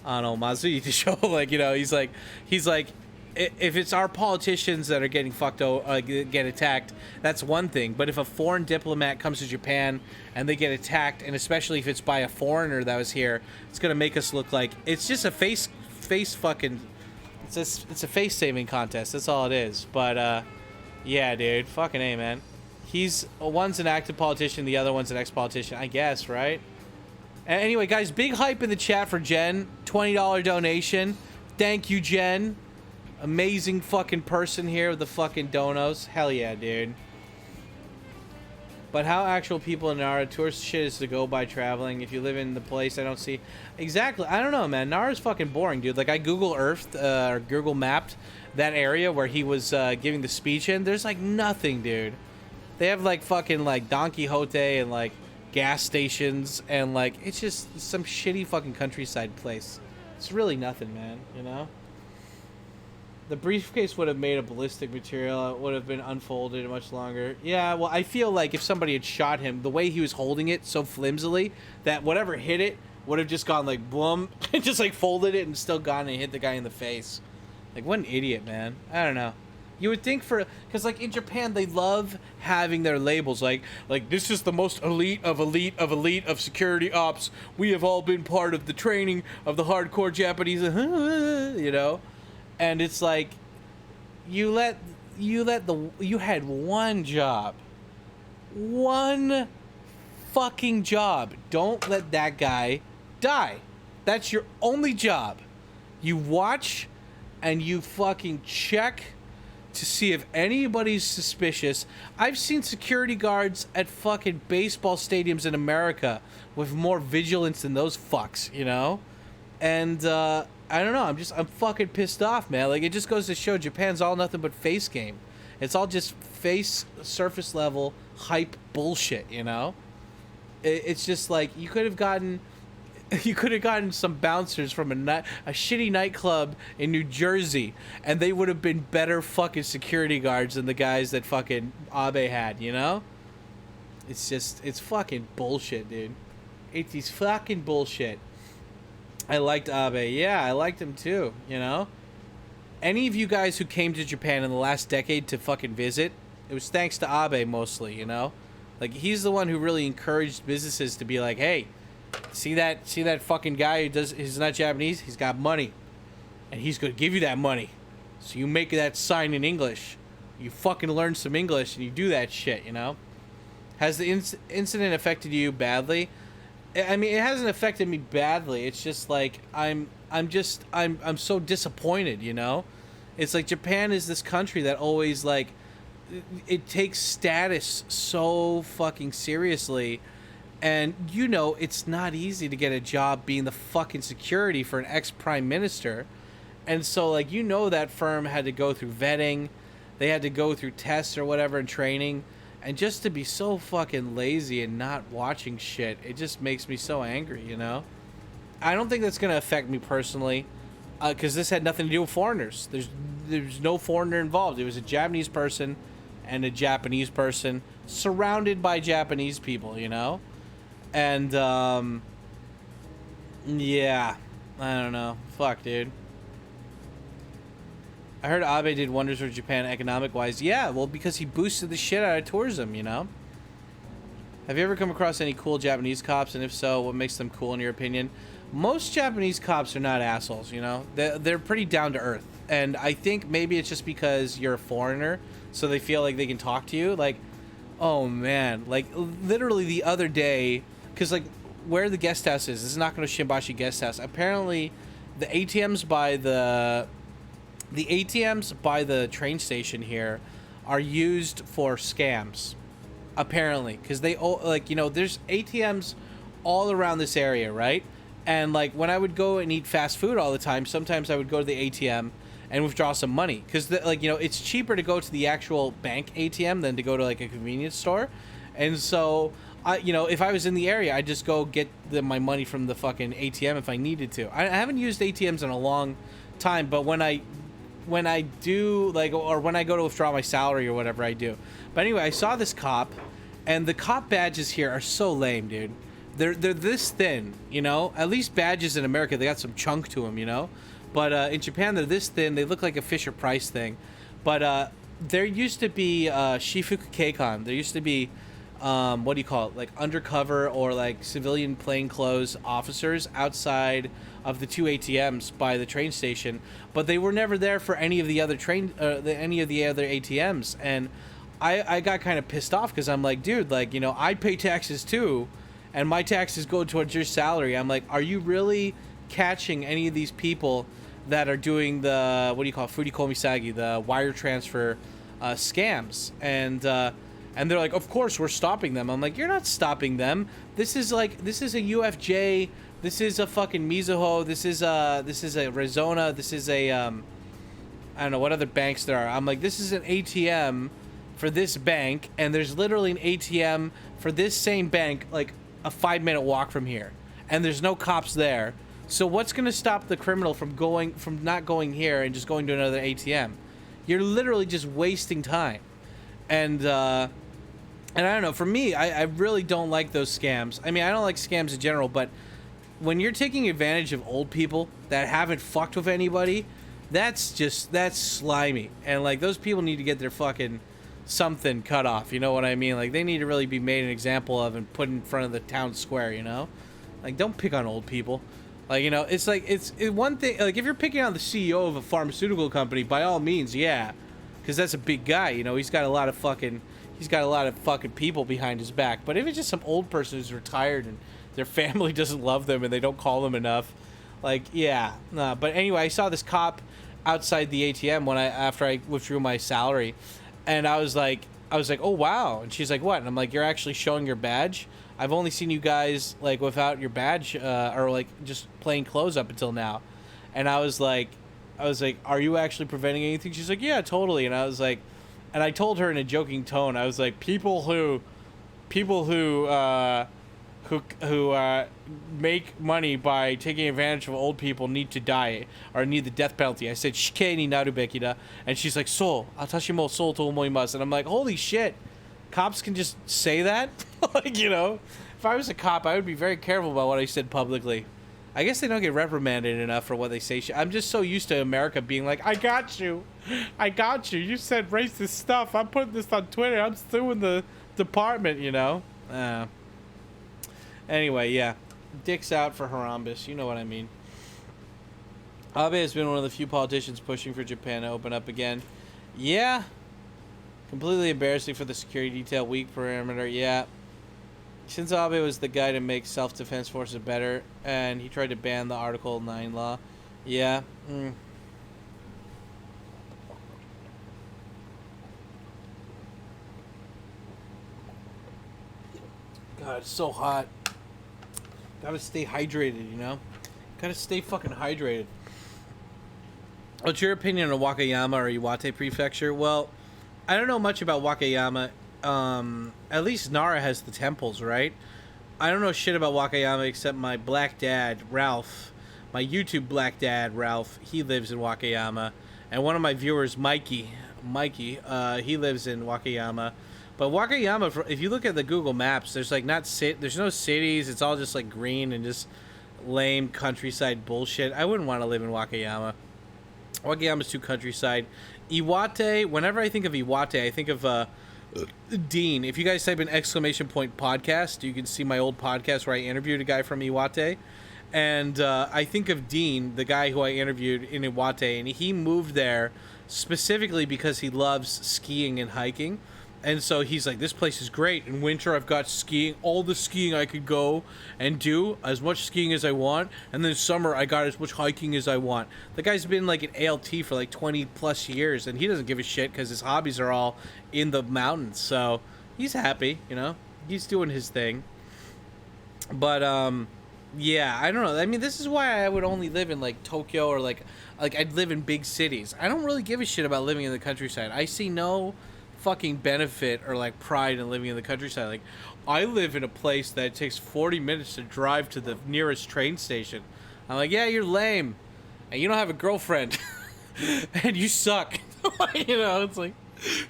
mazui desho. Like, you know, he's like, if it's our politicians that are getting fucked over, get attacked, that's one thing. But if a foreign diplomat comes to Japan and they get attacked, and especially if it's by a foreigner that was here, it's gonna make us look like it's just a face fucking. It's a face saving contest. That's all it is. But yeah, dude, fucking A, man. One's an active politician, the other one's an ex-politician, I guess, right? And anyway, guys, big hype in the chat for Jen. $20 donation. Thank you, Jen. Amazing fucking person here with the fucking donos. Hell yeah, dude. But how actual people in Nara, tourist shit is to go by traveling. If you live in the place, I don't see. Exactly. I don't know, man. Nara's fucking boring, dude. Like, I Google Earthed, or Google Mapped that area where he was giving the speech in. There's, like, nothing, dude. They have, like, fucking, like, Don Quixote and, like, gas stations. And, like, it's just some shitty fucking countryside place. It's really nothing, man, you know? The briefcase would have made a ballistic material. It would have been unfolded much longer. Yeah, well, I feel like if somebody had shot him, the way he was holding it so flimsily, that whatever hit it would have just gone like, boom, and just like folded it and still gone and hit the guy in the face. Like, what an idiot, man. I don't know. You would think because like in Japan, they love having their labels like this is the most elite of security ops. We have all been part of the training of the hardcore Japanese, you know? And it's like, you had one job. One fucking job. Don't let that guy die. That's your only job. You watch and you fucking check to see if anybody's suspicious. I've seen security guards at fucking baseball stadiums in America with more vigilance than those fucks, you know? And, I don't know. I'm fucking pissed off, man. Like, it just goes to show Japan's all nothing but face game. It's all just face, surface level, hype bullshit, you know? It's just like, you could have gotten some bouncers from a shitty nightclub in New Jersey, and they would have been better fucking security guards than the guys that fucking Abe had, you know? it's fucking bullshit, dude. It's fucking bullshit. I liked Abe. Yeah, I liked him too, you know? Any of you guys who came to Japan in the last decade to fucking visit, it was thanks to Abe mostly, you know? Like, he's the one who really encouraged businesses to be like, hey, see that fucking guy he's not Japanese, he's got money. And he's gonna give you that money. So you make that sign in English. You fucking learn some English and you do that shit, you know? Has the incident affected you badly? I mean, it hasn't affected me badly. It's just like I'm so disappointed, you know? It's like Japan is this country that always like it takes status so fucking seriously, and you know it's not easy to get a job being the fucking security for an ex-prime minister. And so like, you know, that firm had to go through vetting, they had to go through tests or whatever and training. And just to be so fucking lazy and not watching shit, it just makes me so angry, you know? I don't think that's going to affect me personally, because this had nothing to do with foreigners. There's no foreigner involved. It was a Japanese person and a Japanese person surrounded by Japanese people, you know? And, yeah, I don't know. Fuck, dude. I heard Abe did wonders for Japan economic-wise. Yeah, well, because he boosted the shit out of tourism, you know? Have you ever come across any cool Japanese cops? And if so, what makes them cool in your opinion? Most Japanese cops are not assholes, you know? They're pretty down-to-earth. And I think maybe it's just because you're a foreigner, so they feel like they can talk to you. Like, oh, man. Like, literally the other day, because, like, where the guest house is Nakano Shimbashi guest house. Apparently, the ATMs by the train station here are used for scams, apparently, because they, like, you know, there's ATMs all around this area, right? And like, when I would go and eat fast food all the time, sometimes I would go to the ATM and withdraw some money, because like, you know, it's cheaper to go to the actual bank ATM than to go to like a convenience store. And so you know, if I was in the area, I'd just go get my money from the fucking ATM if I needed to. I haven't used ATMs in a long time, but when I do, like, or when I go to withdraw my salary or whatever I do. But anyway, I saw this cop, and the cop badges here are so lame, dude. They're this thin, you know? At least badges in America, they got some chunk to them, you know? But in Japan, they're this thin. They look like a Fisher-Price thing. But there used to be Shifuku Keikon. There used to be, what do you call it? Like undercover or like civilian plainclothes officers outside of the two ATMs by the train station. But they were never there for any of the other any of the other ATMs. And I got kind of pissed off because I'm like, dude, like, you know, I pay taxes too, and my taxes go towards your salary. I'm like, are you really catching any of these people that are doing the, what do you call it, furikomisagi, the wire transfer scams? And they're like, of course we're stopping them. I'm like, you're not stopping them. This is a UFJ. This is a fucking Mizuho. This is a Rezona. This is a I don't know what other banks there are. I'm like, this is an ATM for this bank, and there's literally an ATM for this same bank like a 5-minute walk from here, and there's no cops there. So what's gonna stop the criminal from not going here and just going to another ATM? You're literally just wasting time. And I don't know, for me, I really don't like those scams. I mean, I don't like scams in general, but when you're taking advantage of old people that haven't fucked with anybody, that's slimy. And like, those people need to get their fucking something cut off, you know what I mean? Like, they need to really be made an example of and put in front of the town square, you know? Like, don't pick on old people. Like, you know, it's like, it's one thing, like, if you're picking on the CEO of a pharmaceutical company, by all means, yeah, because that's a big guy, you know, he's got a lot of fucking people behind his back. But if it's just some old person who's retired and their family doesn't love them and they don't call them enough, like, yeah, nah. But anyway, I saw this cop outside the ATM after I withdrew my salary, and I was like, oh wow. And she's like, what? And I'm like, you're actually showing your badge? I've only seen you guys like without your badge or like just plain clothes up until now. And I was like, are you actually preventing anything? She's like, yeah, totally. And I was like, and I told her in a joking tone, I was like, people who make money by taking advantage of old people need to die or need the death penalty. I said, shikei ni naru beki da. And she's like, so, atashi mo so to omoimasu. And I'm like, holy shit. Cops can just say that. Like, you know, if I was a cop, I would be very careful about what I said publicly. I guess they don't get reprimanded enough for what they say. I'm just so used to America being like, I got you. I got you. You said racist stuff. I'm putting this on Twitter. I'm suing the department, you know? Anyway, yeah. Dick's out for Harambe. You know what I mean. Abe has been one of the few politicians pushing for Japan to open up again. Yeah. Completely embarrassing for the security detail. Weak perimeter. Yeah. Shinzo Abe was the guy to make self-defense forces better, and he tried to ban the Article 9 law. Yeah. God, it's so hot. Gotta stay hydrated, you know? Gotta stay fucking hydrated. What's your opinion on Wakayama or Iwate Prefecture? Well, I don't know much about Wakayama. At least Nara has the temples, right? I don't know shit about Wakayama except my black dad, Ralph. My YouTube black dad, Ralph. He lives in Wakayama. And one of my viewers, Mikey, he lives in Wakayama. But Wakayama, if you look at the Google Maps, there's like there's no cities. It's all just like green and just lame countryside bullshit. I wouldn't want to live in Wakayama. Wakayama's too countryside. Iwate, whenever I think of Iwate, I think of Dean. If you guys type in !podcast, you can see my old podcast where I interviewed a guy from Iwate. And I think of Dean, the guy who I interviewed in Iwate, and he moved there specifically because he loves skiing and hiking. And so he's like, this place is great. In winter, I've got skiing, all the skiing I could go and do, as much skiing as I want. And then summer, I got as much hiking as I want. The guy's been like an ALT for like 20 plus years, and he doesn't give a shit because his hobbies are all in the mountains. So he's happy, you know, he's doing his thing. But, yeah, I don't know. I mean, this is why I would only live in like Tokyo or like I'd live in big cities. I don't really give a shit about living in the countryside. I see no fucking benefit or like pride in living in the countryside. Like, I live in a place that takes 40 minutes to drive to the nearest train station. I'm like, yeah, you're lame and you don't have a girlfriend and you suck. You know, it's like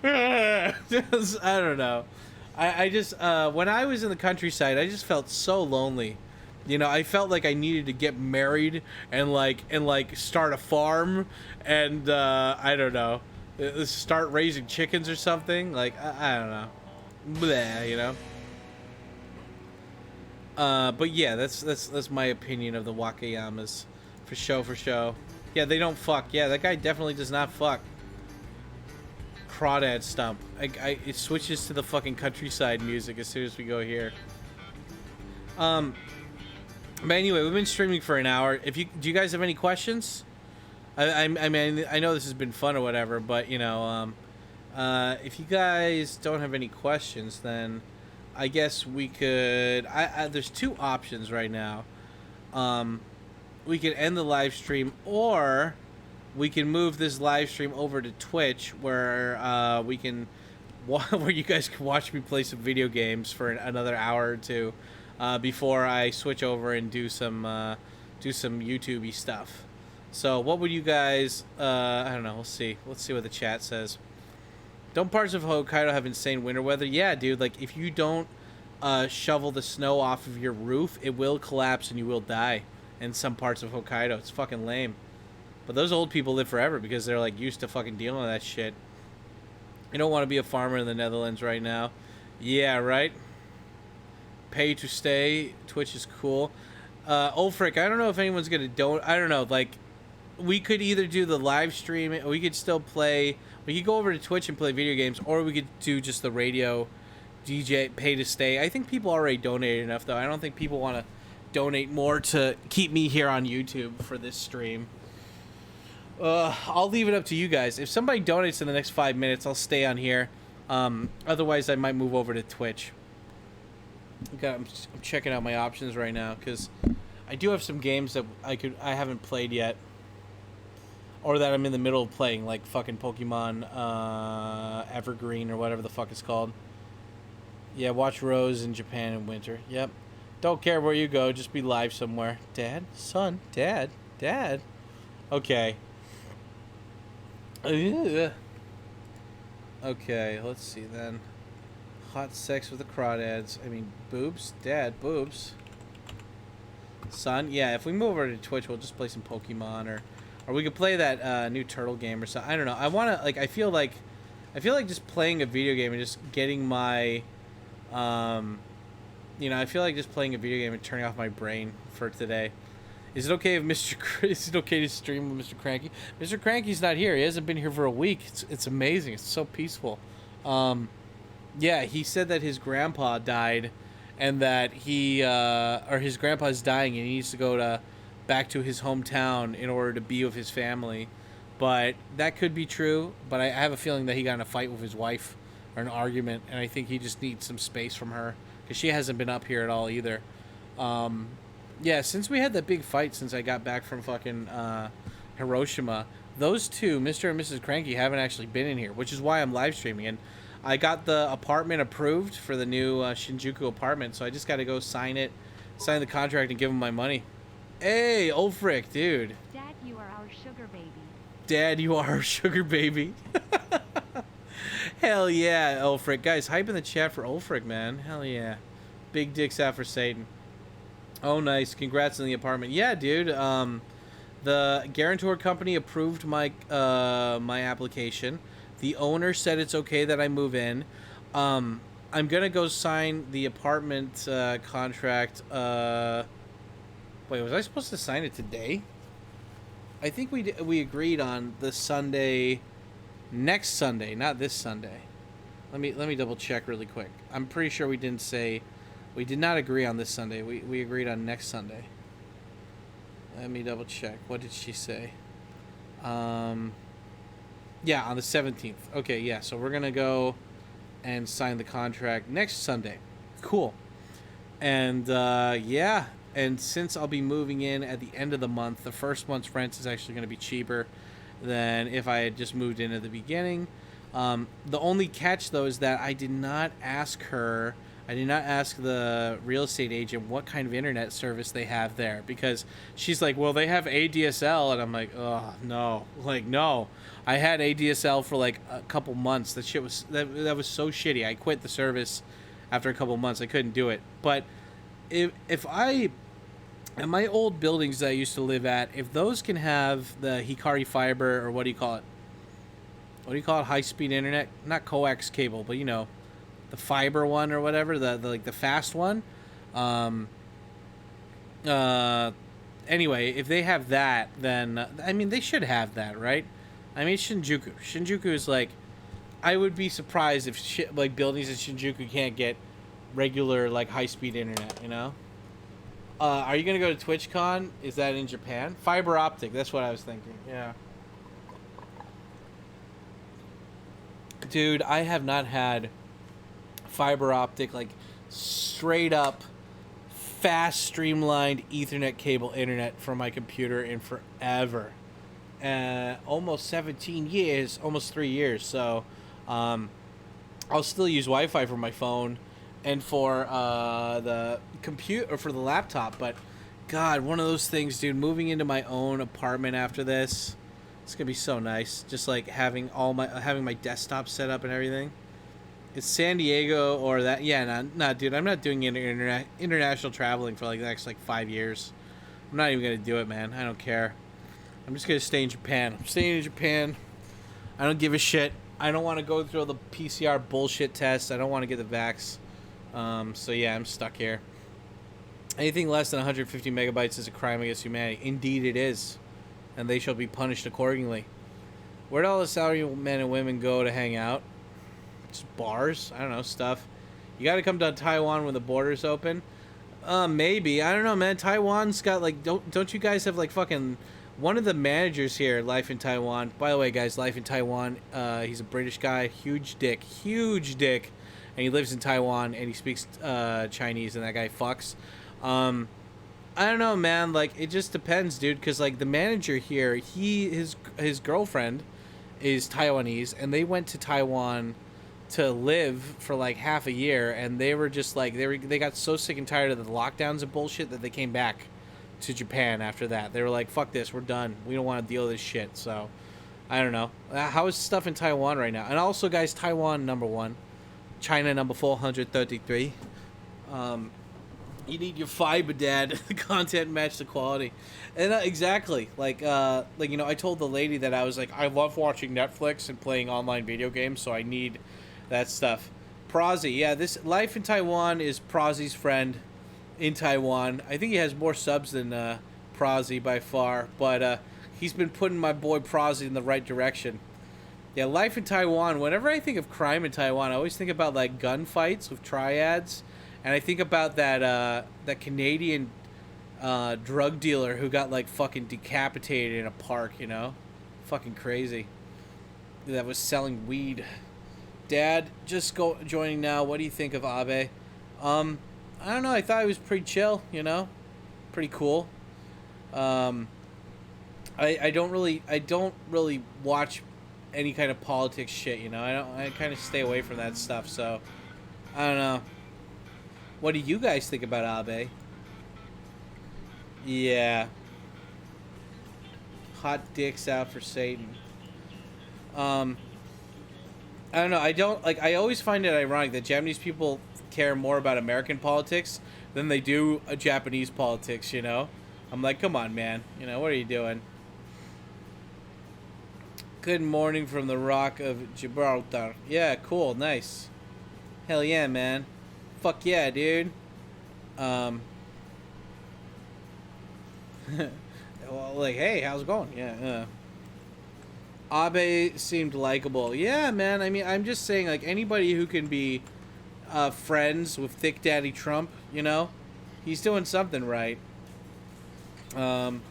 I don't know. I just when I was in the countryside, I just felt so lonely. You know, I felt like I needed to get married and start a farm and I don't know, start raising chickens or something. Like, I don't know. Bleh, you know. But yeah, that's my opinion of the Wakayamas. For show. Yeah, they don't fuck. Yeah, that guy definitely does not fuck. Crawdad stump. It switches to the fucking countryside music as soon as we go here. But anyway, we've been streaming for an hour. Do you guys have any questions? I mean, I know this has been fun or whatever, but you know, if you guys don't have any questions, then I guess we could. There's two options right now. We can end the live stream, or we can move this live stream over to Twitch, where where you guys can watch me play some video games for another hour or two, before I switch over and do some YouTube-y stuff. So what would you guys, I don't know, we'll see. Let's see what the chat says. Don't parts of Hokkaido have insane winter weather? Yeah, dude, like, if you don't shovel the snow off of your roof, it will collapse and you will die in some parts of Hokkaido. It's fucking lame. But those old people live forever because they're, like, used to fucking dealing with that shit. You don't want to be a farmer in the Netherlands right now. Yeah, right? Pay to stay. Twitch is cool. Frick, I don't know if anyone's going to don't. I don't know, like, we could either do the live stream, we could still play, we could go over to Twitch and play video games, or we could do just the radio DJ pay to stay. I think people already donated enough, though. I don't think people want to donate more to keep me here on YouTube for this stream. I'll leave it up to you guys. If somebody donates in the next 5 minutes, I'll stay on here. Otherwise, I might move over to Twitch. I'm checking out my options right now, because I do have some games that I haven't played yet, or that I'm in the middle of playing, like fucking Pokemon Evergreen or whatever the fuck it's called. Yeah, watch Rose in Japan in winter. Yep. Don't care where you go, just be live somewhere. Dad? Son? Dad? Okay. Ugh. Okay, let's see then. Hot sex with the crawdads. I mean, boobs? Dad, boobs. Son? Yeah, if we move over to Twitch, we'll just play some Pokemon, or we could play that new turtle game or something. I don't know. I want to, like, I feel like just playing a video game and just getting my, you know, I feel like just playing a video game and turning off my brain for today. Is it okay if is it okay to stream with Mr. Cranky? Mr. Cranky's not here. He hasn't been here for a week. It's amazing. It's so peaceful. Yeah, he said that his grandpa died, and that his grandpa's dying, and he needs to go back to his hometown in order to be with his family. But that could be true. But I have a feeling that he got in a fight with his wife, or an argument, and I think he just needs some space from her, because she hasn't been up here at all either. Yeah, since we had that big fight since I got back from fucking Hiroshima, those two, Mr. and Mrs. Cranky, haven't actually been in here, which is why I'm live streaming. And I got the apartment approved for the new Shinjuku apartment, so I just got to go sign the contract, and give them my money. Hey, Ulfric, dude. Dad, you are our sugar baby. Dad, you are our sugar baby. Hell yeah, Ulfric. Guys, hype in the chat for Ulfric, man. Hell yeah. Big dicks out for Satan. Oh, nice. Congrats on the apartment. Yeah, dude. The guarantor company approved my my application. The owner said it's okay that I move in. I'm gonna go sign the apartment contract. Wait, was I supposed to sign it today? I think we agreed on the Sunday, next Sunday, not this Sunday. Let me double check really quick. I'm pretty sure we did not agree on this Sunday. We agreed on next Sunday. Let me double check. What did she say? Yeah, on the 17th. Okay, yeah, so we're going to go and sign the contract next Sunday. Cool. And, yeah, and since I'll be moving in at the end of the month, the first month's rent is actually going to be cheaper than if I had just moved in at the beginning. The only catch, though, is that I did not ask the real estate agent what kind of internet service they have there, because she's like, well, they have ADSL, and I'm like, oh, no. Like, no. I had ADSL for like a couple months. That shit was, that was so shitty. I quit the service after a couple months. I couldn't do it. But if I, at my old buildings that I used to live at, if those can have the Hikari fiber, or what do you call it? What do you call it? High-speed internet? Not coax cable, but you know, the fiber one or whatever, the like the fast one. Anyway, if they have that, then I mean, they should have that, right? I mean, Shinjuku is like, I would be surprised if like buildings in Shinjuku can't get regular like high-speed internet, you know? Are you gonna go to TwitchCon? Is that in Japan? Fiber optic, that's what I was thinking. Yeah. Dude, I have not had fiber optic, like straight up fast streamlined Ethernet cable internet for my computer in forever. Almost 17 years, almost 3 years. So I'll still use Wi-Fi for my phone and for the computer, or for the laptop. But God, one of those things, dude, moving into my own apartment after this, it's gonna be so nice. Just like having my desktop set up and everything. It's San Diego or that. Yeah, nah, dude, I'm not doing international traveling for like the next like 5 years. I'm not even gonna do it, man. I don't care. I'm just gonna stay in Japan. I'm staying in Japan. I don't give a shit. I don't want to go through the PCR bullshit test. I don't want to get the vax. So yeah, I'm stuck here. Anything less than 150 megabytes is a crime against humanity. Indeed it is. And they shall be punished accordingly. Where'd all the Saudi men and women go to hang out? Just bars? I don't know, stuff. You gotta come to Taiwan when the borders open? Maybe. I don't know, man. Taiwan's got like, don't you guys have like fucking... One of the managers here, Life in Taiwan. By the way, guys, Life in Taiwan, he's a British guy. Huge dick. And he lives in Taiwan, and he speaks Chinese, and that guy fucks. I don't know, man. Like, it just depends, dude. Because, like, the manager here, his girlfriend is Taiwanese, and they went to Taiwan to live for, like, half a year. And they were just, like, they got so sick and tired of the lockdowns and bullshit that they came back to Japan after that. They were like, fuck this, we're done. We don't want to deal with this shit. So, I don't know. How is stuff in Taiwan right now? And also, guys, Taiwan, #1. China number 433. You need your fiber, Dad. The content match the quality, and exactly like you know, I told the lady that I was like, I love watching Netflix and playing online video games, so I need that stuff. Prozzy, yeah, this Life in Taiwan is Prozzy's friend in Taiwan. I think he has more subs than Prozzy by far, but he's been putting my boy Prozzy in the right direction. Yeah, Life in Taiwan. Whenever I think of crime in Taiwan, I always think about like gunfights with triads, and I think about that Canadian drug dealer who got like fucking decapitated in a park. You know, fucking crazy. That was selling weed. Dad, just joining now. What do you think of Abe? I don't know. I thought he was pretty chill. You know, pretty cool. I don't really watch any kind of politics shit, you know. I kind of stay away from that stuff, so I don't know. What do you guys think about Abe? Yeah. Hot dicks out for Satan. I don't know. I always find it ironic that Japanese people care more about American politics than they do Japanese politics, you know? I'm like, come on, man. You know, what are you doing? Good morning from the Rock of Gibraltar. Yeah, cool, nice. Hell yeah, man. Fuck yeah, dude. Well, like, hey, how's it going? Yeah. Abe seemed likable. Yeah, man. I mean, I'm just saying, like, anybody who can be friends with Thick Daddy Trump, you know, he's doing something right. What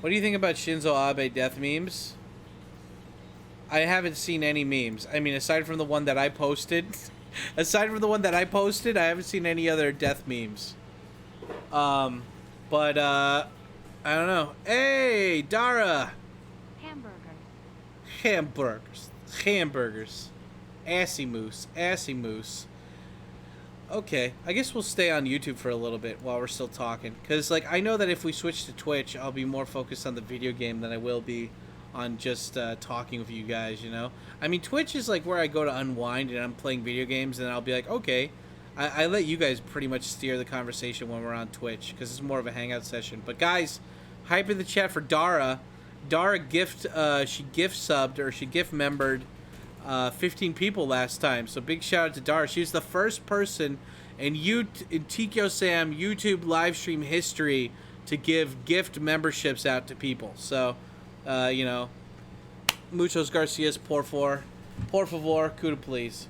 do you think about Shinzo Abe death memes? I haven't seen any memes. I mean, aside from the one that I posted, I haven't seen any other death memes. But I don't know. Hey, Dara. Hamburgers. Assy moose. Okay, I guess we'll stay on YouTube for a little bit while we're still talking. Because, like, I know that if we switch to Twitch, I'll be more focused on the video game than I will be on just talking with you guys, you know? I mean, Twitch is, like, where I go to unwind and I'm playing video games, and I'll be like, okay. I let you guys pretty much steer the conversation when we're on Twitch, because it's more of a hangout session. But, guys, hype in the chat for Dara. Dara she gift subbed, or she gift membered 15 people last time, so big shout out to Dara. She was the first person in Tikyo Sam YouTube live stream history to give gift memberships out to people. So, you know, muchos Garcias, por favor, cuda please.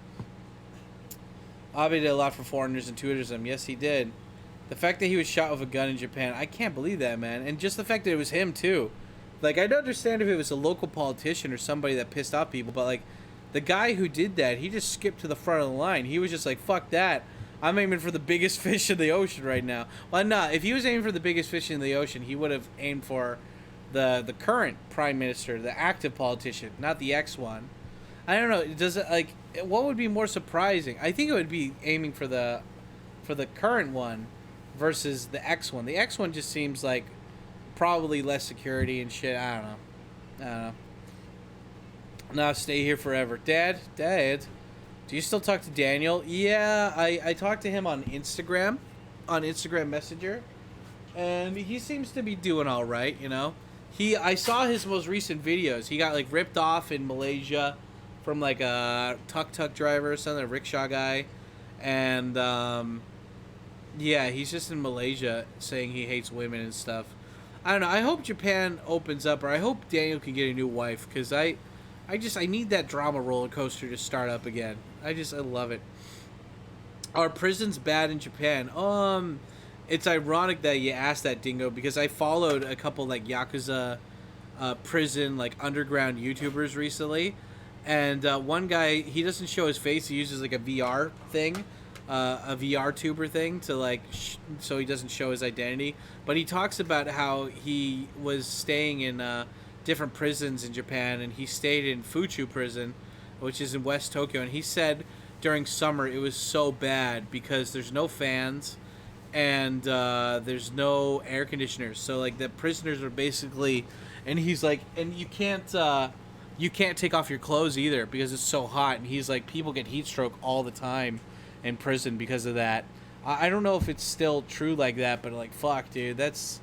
Abe did a lot for foreigners and tourism. Yes, he did. The fact that he was shot with a gun in Japan, I can't believe that, man. And just the fact that it was him too. Like, I'd understand if it was a local politician or somebody that pissed off people, but like, the guy who did that, he just skipped to the front of the line. He was just like, fuck that. I'm aiming for the biggest fish in the ocean right now. Well, no, if he was aiming for the biggest fish in the ocean, he would have aimed for the current prime minister, the active politician, not the ex one. I don't know. Does it, like, what would be more surprising? I think it would be aiming for the current one versus the ex one. The ex one just seems like probably less security and shit. I don't know. Now stay here forever. Dad, do you still talk to Daniel? Yeah, I talked to him on Instagram Messenger, and he seems to be doing all right, you know. I saw his most recent videos. He got, like, ripped off in Malaysia from, like, a tuk-tuk driver or something, a rickshaw guy, and, yeah, he's just in Malaysia saying he hates women and stuff. I don't know. I hope Japan opens up, or I hope Daniel can get a new wife, because I need that drama roller coaster to start up again. I love it. Are prisons bad in Japan? It's ironic that you asked that, Dingo, because I followed a couple, like, Yakuza prison, like, underground YouTubers recently, and one guy, he doesn't show his face. He uses, like, a VR thing, a VR tuber thing to, like, so he doesn't show his identity. But he talks about how he was staying in different prisons in Japan, and he stayed in Fuchu prison, which is in West Tokyo, and he said during summer it was so bad because there's no fans and there's no air conditioners, so like the prisoners are basically, and he's like, and you can't you can't take off your clothes either because it's so hot. And he's like, people get heat stroke all the time in prison because of that. I don't know if it's still true like that, but like, fuck, dude, that's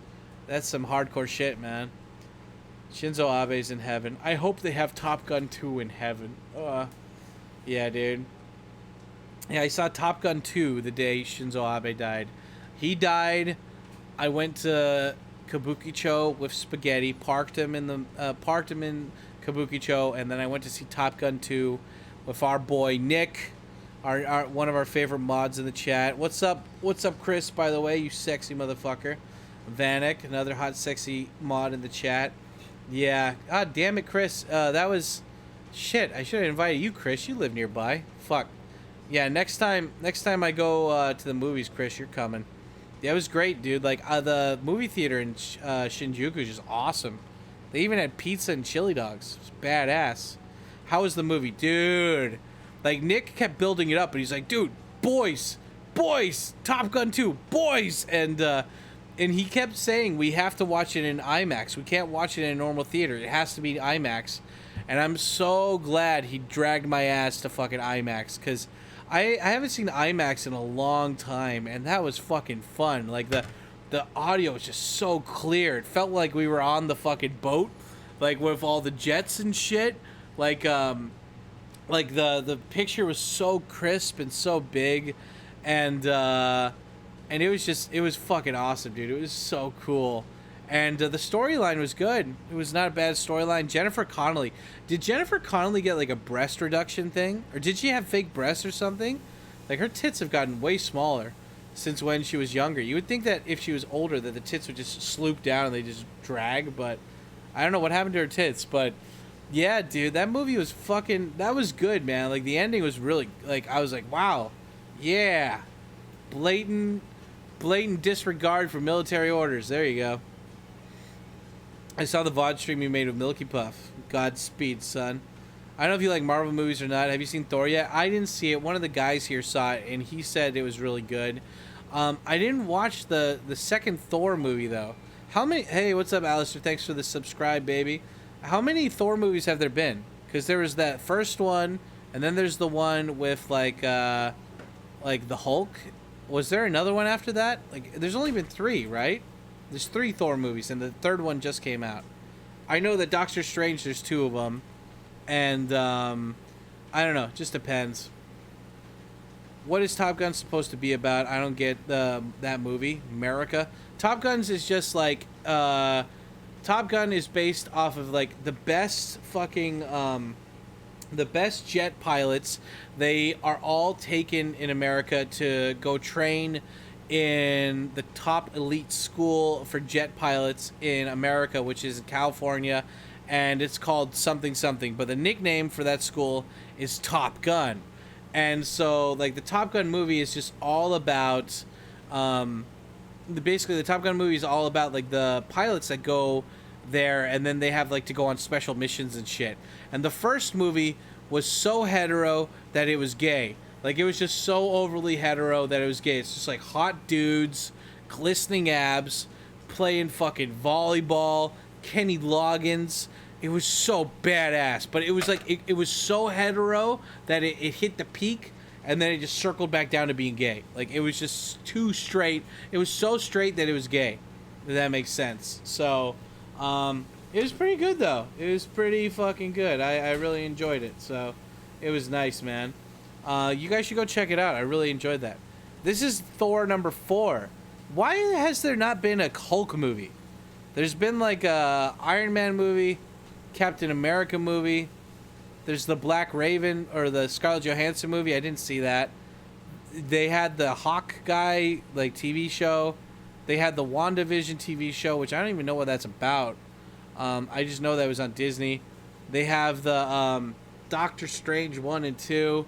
some hardcore shit, man. Shinzo Abe's in heaven. I hope they have Top Gun 2 in heaven. Yeah, dude. Yeah, I saw Top Gun 2 the day Shinzo Abe died. He died. I went to Kabukicho with spaghetti, parked him in Kabukicho, and then I went to see Top Gun 2 with our boy Nick, our one of our favorite mods in the chat. What's up, Chris? By the way, you sexy motherfucker. Vanek, another hot, sexy mod in the chat. Yeah. God damn it, Chris. That was shit. I should have invited you, Chris. You live nearby. Fuck. Yeah. Next time I go to the movies, Chris, you're coming. Yeah, it was great, dude. Like, the movie theater in Shinjuku is just awesome. They even had pizza and chili dogs. It's badass. How was the movie? Dude. Like, Nick kept building it up, and he's like, dude, boys, Top Gun 2, boys. And he kept saying, we have to watch it in IMAX. We can't watch it in a normal theater. It has to be IMAX. And I'm so glad he dragged my ass to fucking IMAX, because I haven't seen IMAX in a long time, and that was fucking fun. Like, the audio was just so clear. It felt like we were on the fucking boat, like, with all the jets and shit. Like the picture was so crisp and so big, and it was fucking awesome, dude. It was so cool. And the storyline was good. It was not a bad storyline. Jennifer Connelly. Did Jennifer Connelly get like a breast reduction thing? Or did she have fake breasts or something? Like, her tits have gotten way smaller since when she was younger. You would think that if she was older that the tits would just sloop down and they just drag, but I don't know what happened to her tits. But yeah, dude, that movie was that was good, man. Like, the ending was really, like, I was like, wow. Yeah. Blatant disregard for military orders. There you go. I saw the VOD stream you made with Milky Puff. Godspeed, son. I don't know if you like Marvel movies or not. Have you seen Thor yet? I didn't see it. One of the guys here saw it, and he said it was really good. I didn't watch the second Thor movie, though. How many... Hey, what's up, Alistair? Thanks for the subscribe, baby. How many Thor movies have there been? Because there was that first one, and then there's the one with, like the Hulk. Was there another one after that? Like, there's only been 3, right? There's 3 Thor movies, and the third one just came out. I know that Doctor Strange, there's 2 of them. And, I don't know. Just depends. What is Top Gun supposed to be about? I don't get that movie. America. Top Guns is just, like, Top Gun is based off of, like, the best fucking, the best jet pilots. They are all taken in America to go train in the top elite school for jet pilots in America, which is in California, and it's called something, but the nickname for that school is Top Gun. And so, like, the Top Gun movie is just all about, basically the Top Gun movie is all about, like, the pilots that go there, and then they have, like, to go on special missions and shit. And the first movie was so hetero that it was gay. Like, it was just so overly hetero that it was gay. It's just, like, hot dudes, glistening abs, playing fucking volleyball, Kenny Loggins. It was so badass. But it was, like, it was so hetero that it hit the peak, and then it just circled back down to being gay. Like, it was just too straight. It was so straight that it was gay, if that makes sense. So, it was pretty good, though. It was pretty fucking good. I really enjoyed it. So, it was nice, man. You guys should go check it out. I really enjoyed that. This is Thor number 4. Why has there not been a Hulk movie? There's been like a Iron Man movie, Captain America movie. There's the Black Raven or the Scarlett Johansson movie. I didn't see that. They had the Hawk guy like TV show. They had the WandaVision TV show, which I don't even know what that's about. I just know that it was on Disney. They have the Doctor Strange 1 and 2.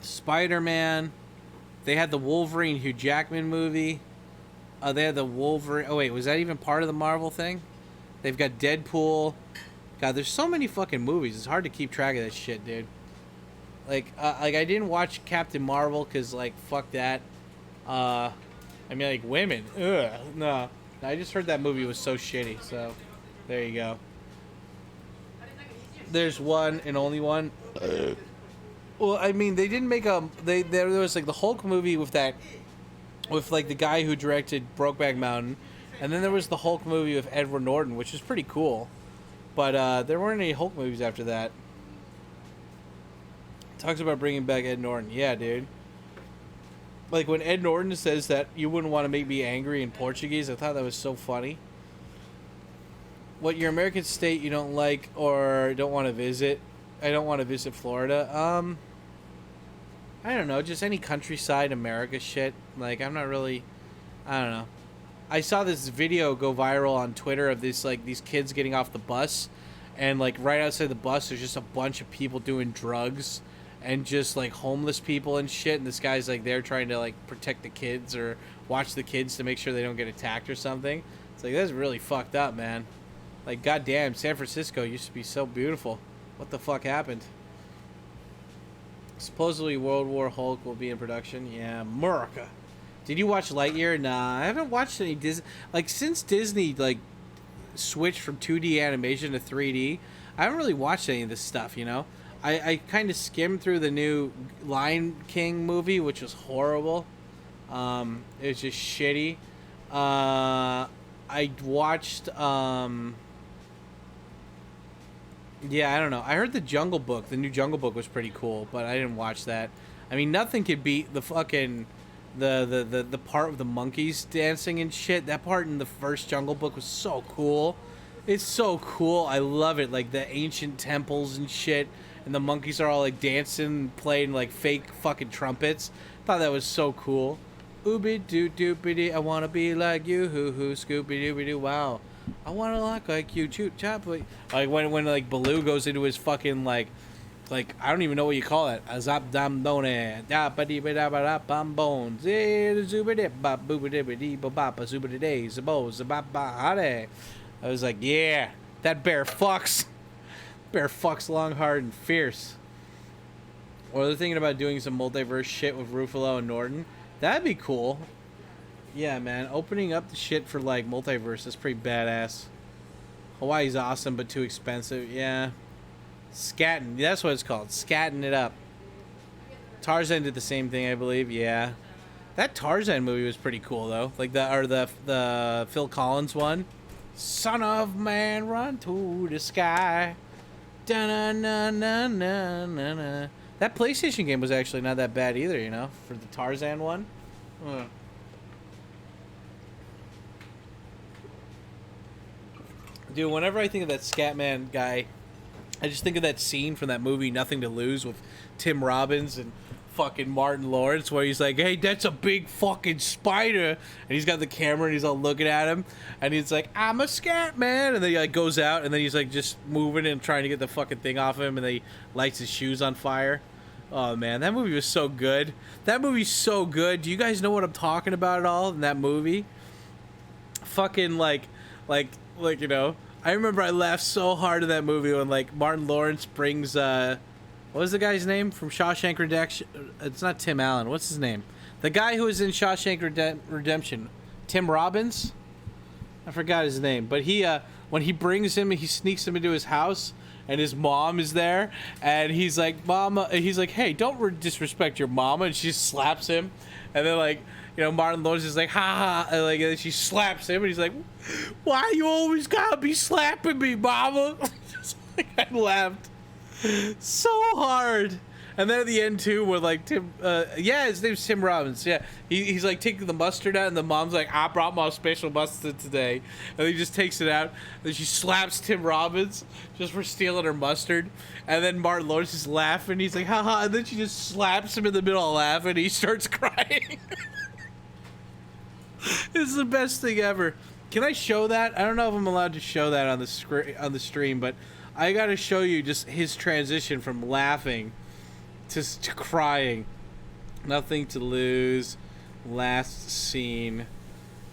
Spider-Man. They had the Wolverine Hugh Jackman movie. They had the Wolverine. Oh wait, was that even part of the Marvel thing? They've got Deadpool. God, there's so many fucking movies. It's hard to keep track of that shit, dude. Like I didn't watch Captain Marvel because like fuck that. I mean like women. Ugh, no. I just heard that movie was so shitty. So there you go. There's one and only one. Well, I mean, they didn't make a. There was like the Hulk movie with like the guy who directed Brokeback Mountain, and then there was the Hulk movie with Edward Norton, which was pretty cool. But there weren't any Hulk movies after that. Talks about bringing back Ed Norton. Yeah, dude. Like when Ed Norton says that you wouldn't want to make me angry in Portuguese, I thought that was so funny. What your American state you don't like or don't want to visit? I don't want to visit Florida. I don't know, just any countryside America shit. Like I'm not really, I don't know. I saw this video go viral on Twitter of this like these kids getting off the bus, and like right outside the bus there's just a bunch of people doing drugs and just like homeless people and shit, and this guy's like there trying to like protect the kids or watch the kids to make sure they don't get attacked or something. It's like that's really fucked up, man. Like goddamn, San Francisco used to be so beautiful. What the fuck happened? Supposedly World War Hulk will be in production. Yeah, America. Did you watch Lightyear? Nah, I haven't watched any Disney. Like since Disney like switched from 2D animation to 3D, I haven't really watched any of this stuff. You know, I kind of skimmed through the new Lion King movie, which was horrible. It was just shitty. I watched. Yeah, I don't know. I heard the Jungle Book. The new Jungle Book was pretty cool, but I didn't watch that. I mean, nothing could beat the fucking the part of the monkeys dancing and shit. That part in the first Jungle Book was so cool. It's so cool. I love it. Like the ancient temples and shit, and the monkeys are all like dancing, playing like fake fucking trumpets. Thought that was so cool. Ooby doo doopity, I wanna be like you, hoo hoo, scooby dooby doo, wow. I wanna look like you, choot chop. Like when like Baloo goes into his fucking like I don't even know what you call it. Azap dam done da ba dee ba da ba da bam bones. Zuba dip ba booba dibba dee ba ba ba zuba day zabo zaba ba hade. I was like, yeah, that bear fucks. Bear fucks long, hard, and fierce. Or they're thinking about doing some multiverse shit with Ruffalo and Norton. That'd be cool. Yeah, man. Opening up the shit for, like, multiverse is pretty badass. Hawaii's awesome, but too expensive. Yeah. Scatting. That's what it's called. Scatting it up. Tarzan did the same thing, I believe. Yeah. That Tarzan movie was pretty cool, though. Like, the Phil Collins one. Son of man, run to the sky. Da-na-na-na-na-na-na. That PlayStation game was actually not that bad either, you know, for the Tarzan one. Dude, whenever I think of that Scatman guy, I just think of that scene from that movie Nothing to Lose with Tim Robbins and fucking Martin Lawrence, where he's like, hey, that's a big fucking spider, and he's got the camera and he's all looking at him, and he's like, I'm a scat man, and then he like goes out, and then he's like just moving and trying to get the fucking thing off him, and then he lights his shoes on fire. Oh man, that movie was so good. That movie's so good. Do you guys know what I'm talking about at all in that movie? Fucking like you know, I remember I laughed so hard in that movie when like Martin Lawrence brings what was the guy's name from Shawshank Redemption? It's not Tim Allen. What's his name? The guy who was in Shawshank Redemption. Tim Robbins? I forgot his name. But he, when he brings him, he sneaks him into his house, and his mom is there, and he's like, Mama, he's like, hey, don't disrespect your mama, and she just slaps him, and then like, you know, Martin Lawrence is like, ha ha, and like, and then she slaps him, and he's like, why you always gotta be slapping me, mama? Just like, I laughed so hard. And then at the end too, where like Tim, yeah, his name's Tim Robbins. Yeah, he's like taking the mustard out, and the mom's like, I brought my special mustard today, and he just takes it out. And then she slaps Tim Robbins just for stealing her mustard. And then Martin Lawrence is laughing. He's like, haha, and then she just slaps him in the middle of laughing. And he starts crying. This is the best thing ever. Can I show that? I don't know if I'm allowed to show that on the stream, but I gotta show you just his transition from laughing to crying. Nothing to Lose. Last scene.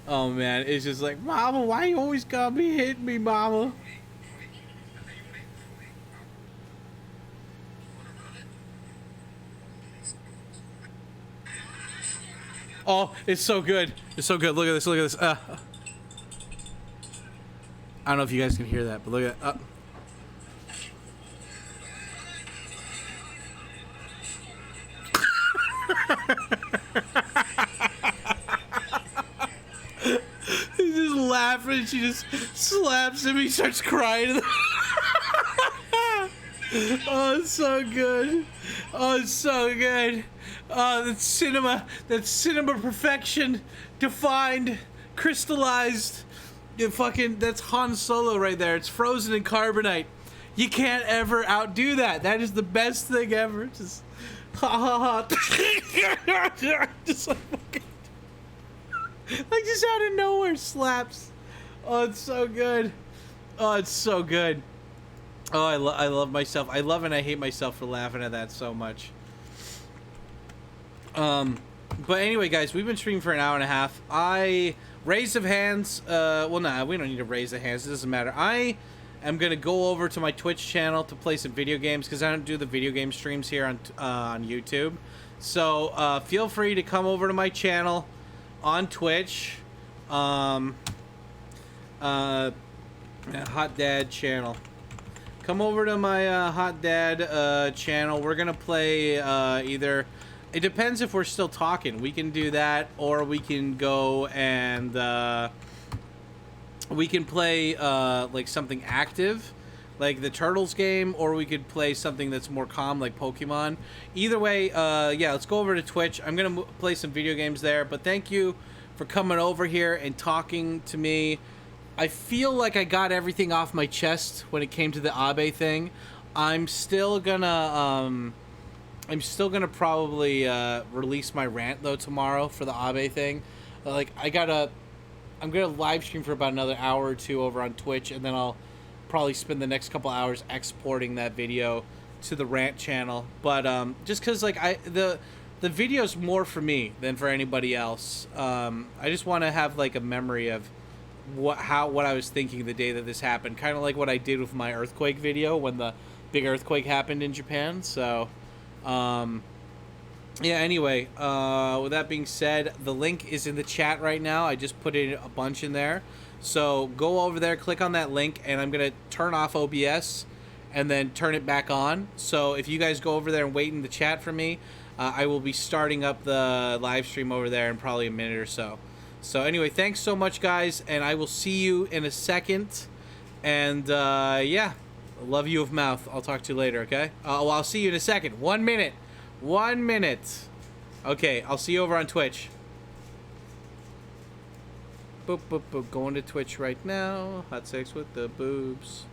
Oh man, it's just like, Mama, why you always gotta be hitting me, Mama? Oh, it's so good. It's so good. Look at this. Look at this. I don't know if you guys can hear that, but look at that. laughing. She just slaps him. He starts crying. Oh, it's so good. Oh, it's so good. Oh, that's cinema. That's cinema perfection. Defined. Crystallized. That's Han Solo right there. It's frozen in carbonite. You can't ever outdo that. That is the best thing ever. Just ha ha ha. Just like fucking, like just out of nowhere slaps. Oh, it's so good. Oh, it's so good. Oh, I love myself. I love and I hate myself for laughing at that so much. But anyway, guys, we've been streaming for an hour and a half. Raise of hands. Well, nah, we don't need to raise the hands. It doesn't matter. I am gonna go over to my Twitch channel to play some video games because I don't do the video game streams here on YouTube. So feel free to come over to my channel on Twitch. Hot Dad channel. Come over to my Hot Dad channel. We're gonna play either. It depends if we're still talking. We can do that, or we can go and we can play like something active, like the Turtles game, or we could play something that's more calm, like Pokemon. Either way, yeah, let's go over to Twitch. I'm gonna play some video games there. But thank you for coming over here and talking to me. I feel like I got everything off my chest when it came to the Abe thing. I'm still gonna probably release my rant though tomorrow for the Abe thing. Like I'm gonna live stream for about another hour or two over on Twitch, and then I'll probably spend the next couple hours exporting that video to the rant channel. But just because like the video's more for me than for anybody else. I just want to have like a memory of what I was thinking the day that this happened, kind of like what I did with my earthquake video when the big earthquake happened in Japan. So yeah, anyway, with that being said, the link is in the chat right now. I just put in a bunch in there, so go over there, click on that link, and I'm gonna turn off OBS and then turn it back on. So if you guys go over there and wait in the chat for me, I will be starting up the live stream over there in probably a minute or so. So anyway, thanks so much, guys, and I will see you in a second. And yeah, love you of mouth. I'll talk to you later, okay? Well, I'll see you in a second. 1 minute. 1 minute. Okay, I'll see you over on Twitch. Boop, boop, boop. Going to Twitch right now. Hot sex with the boobs.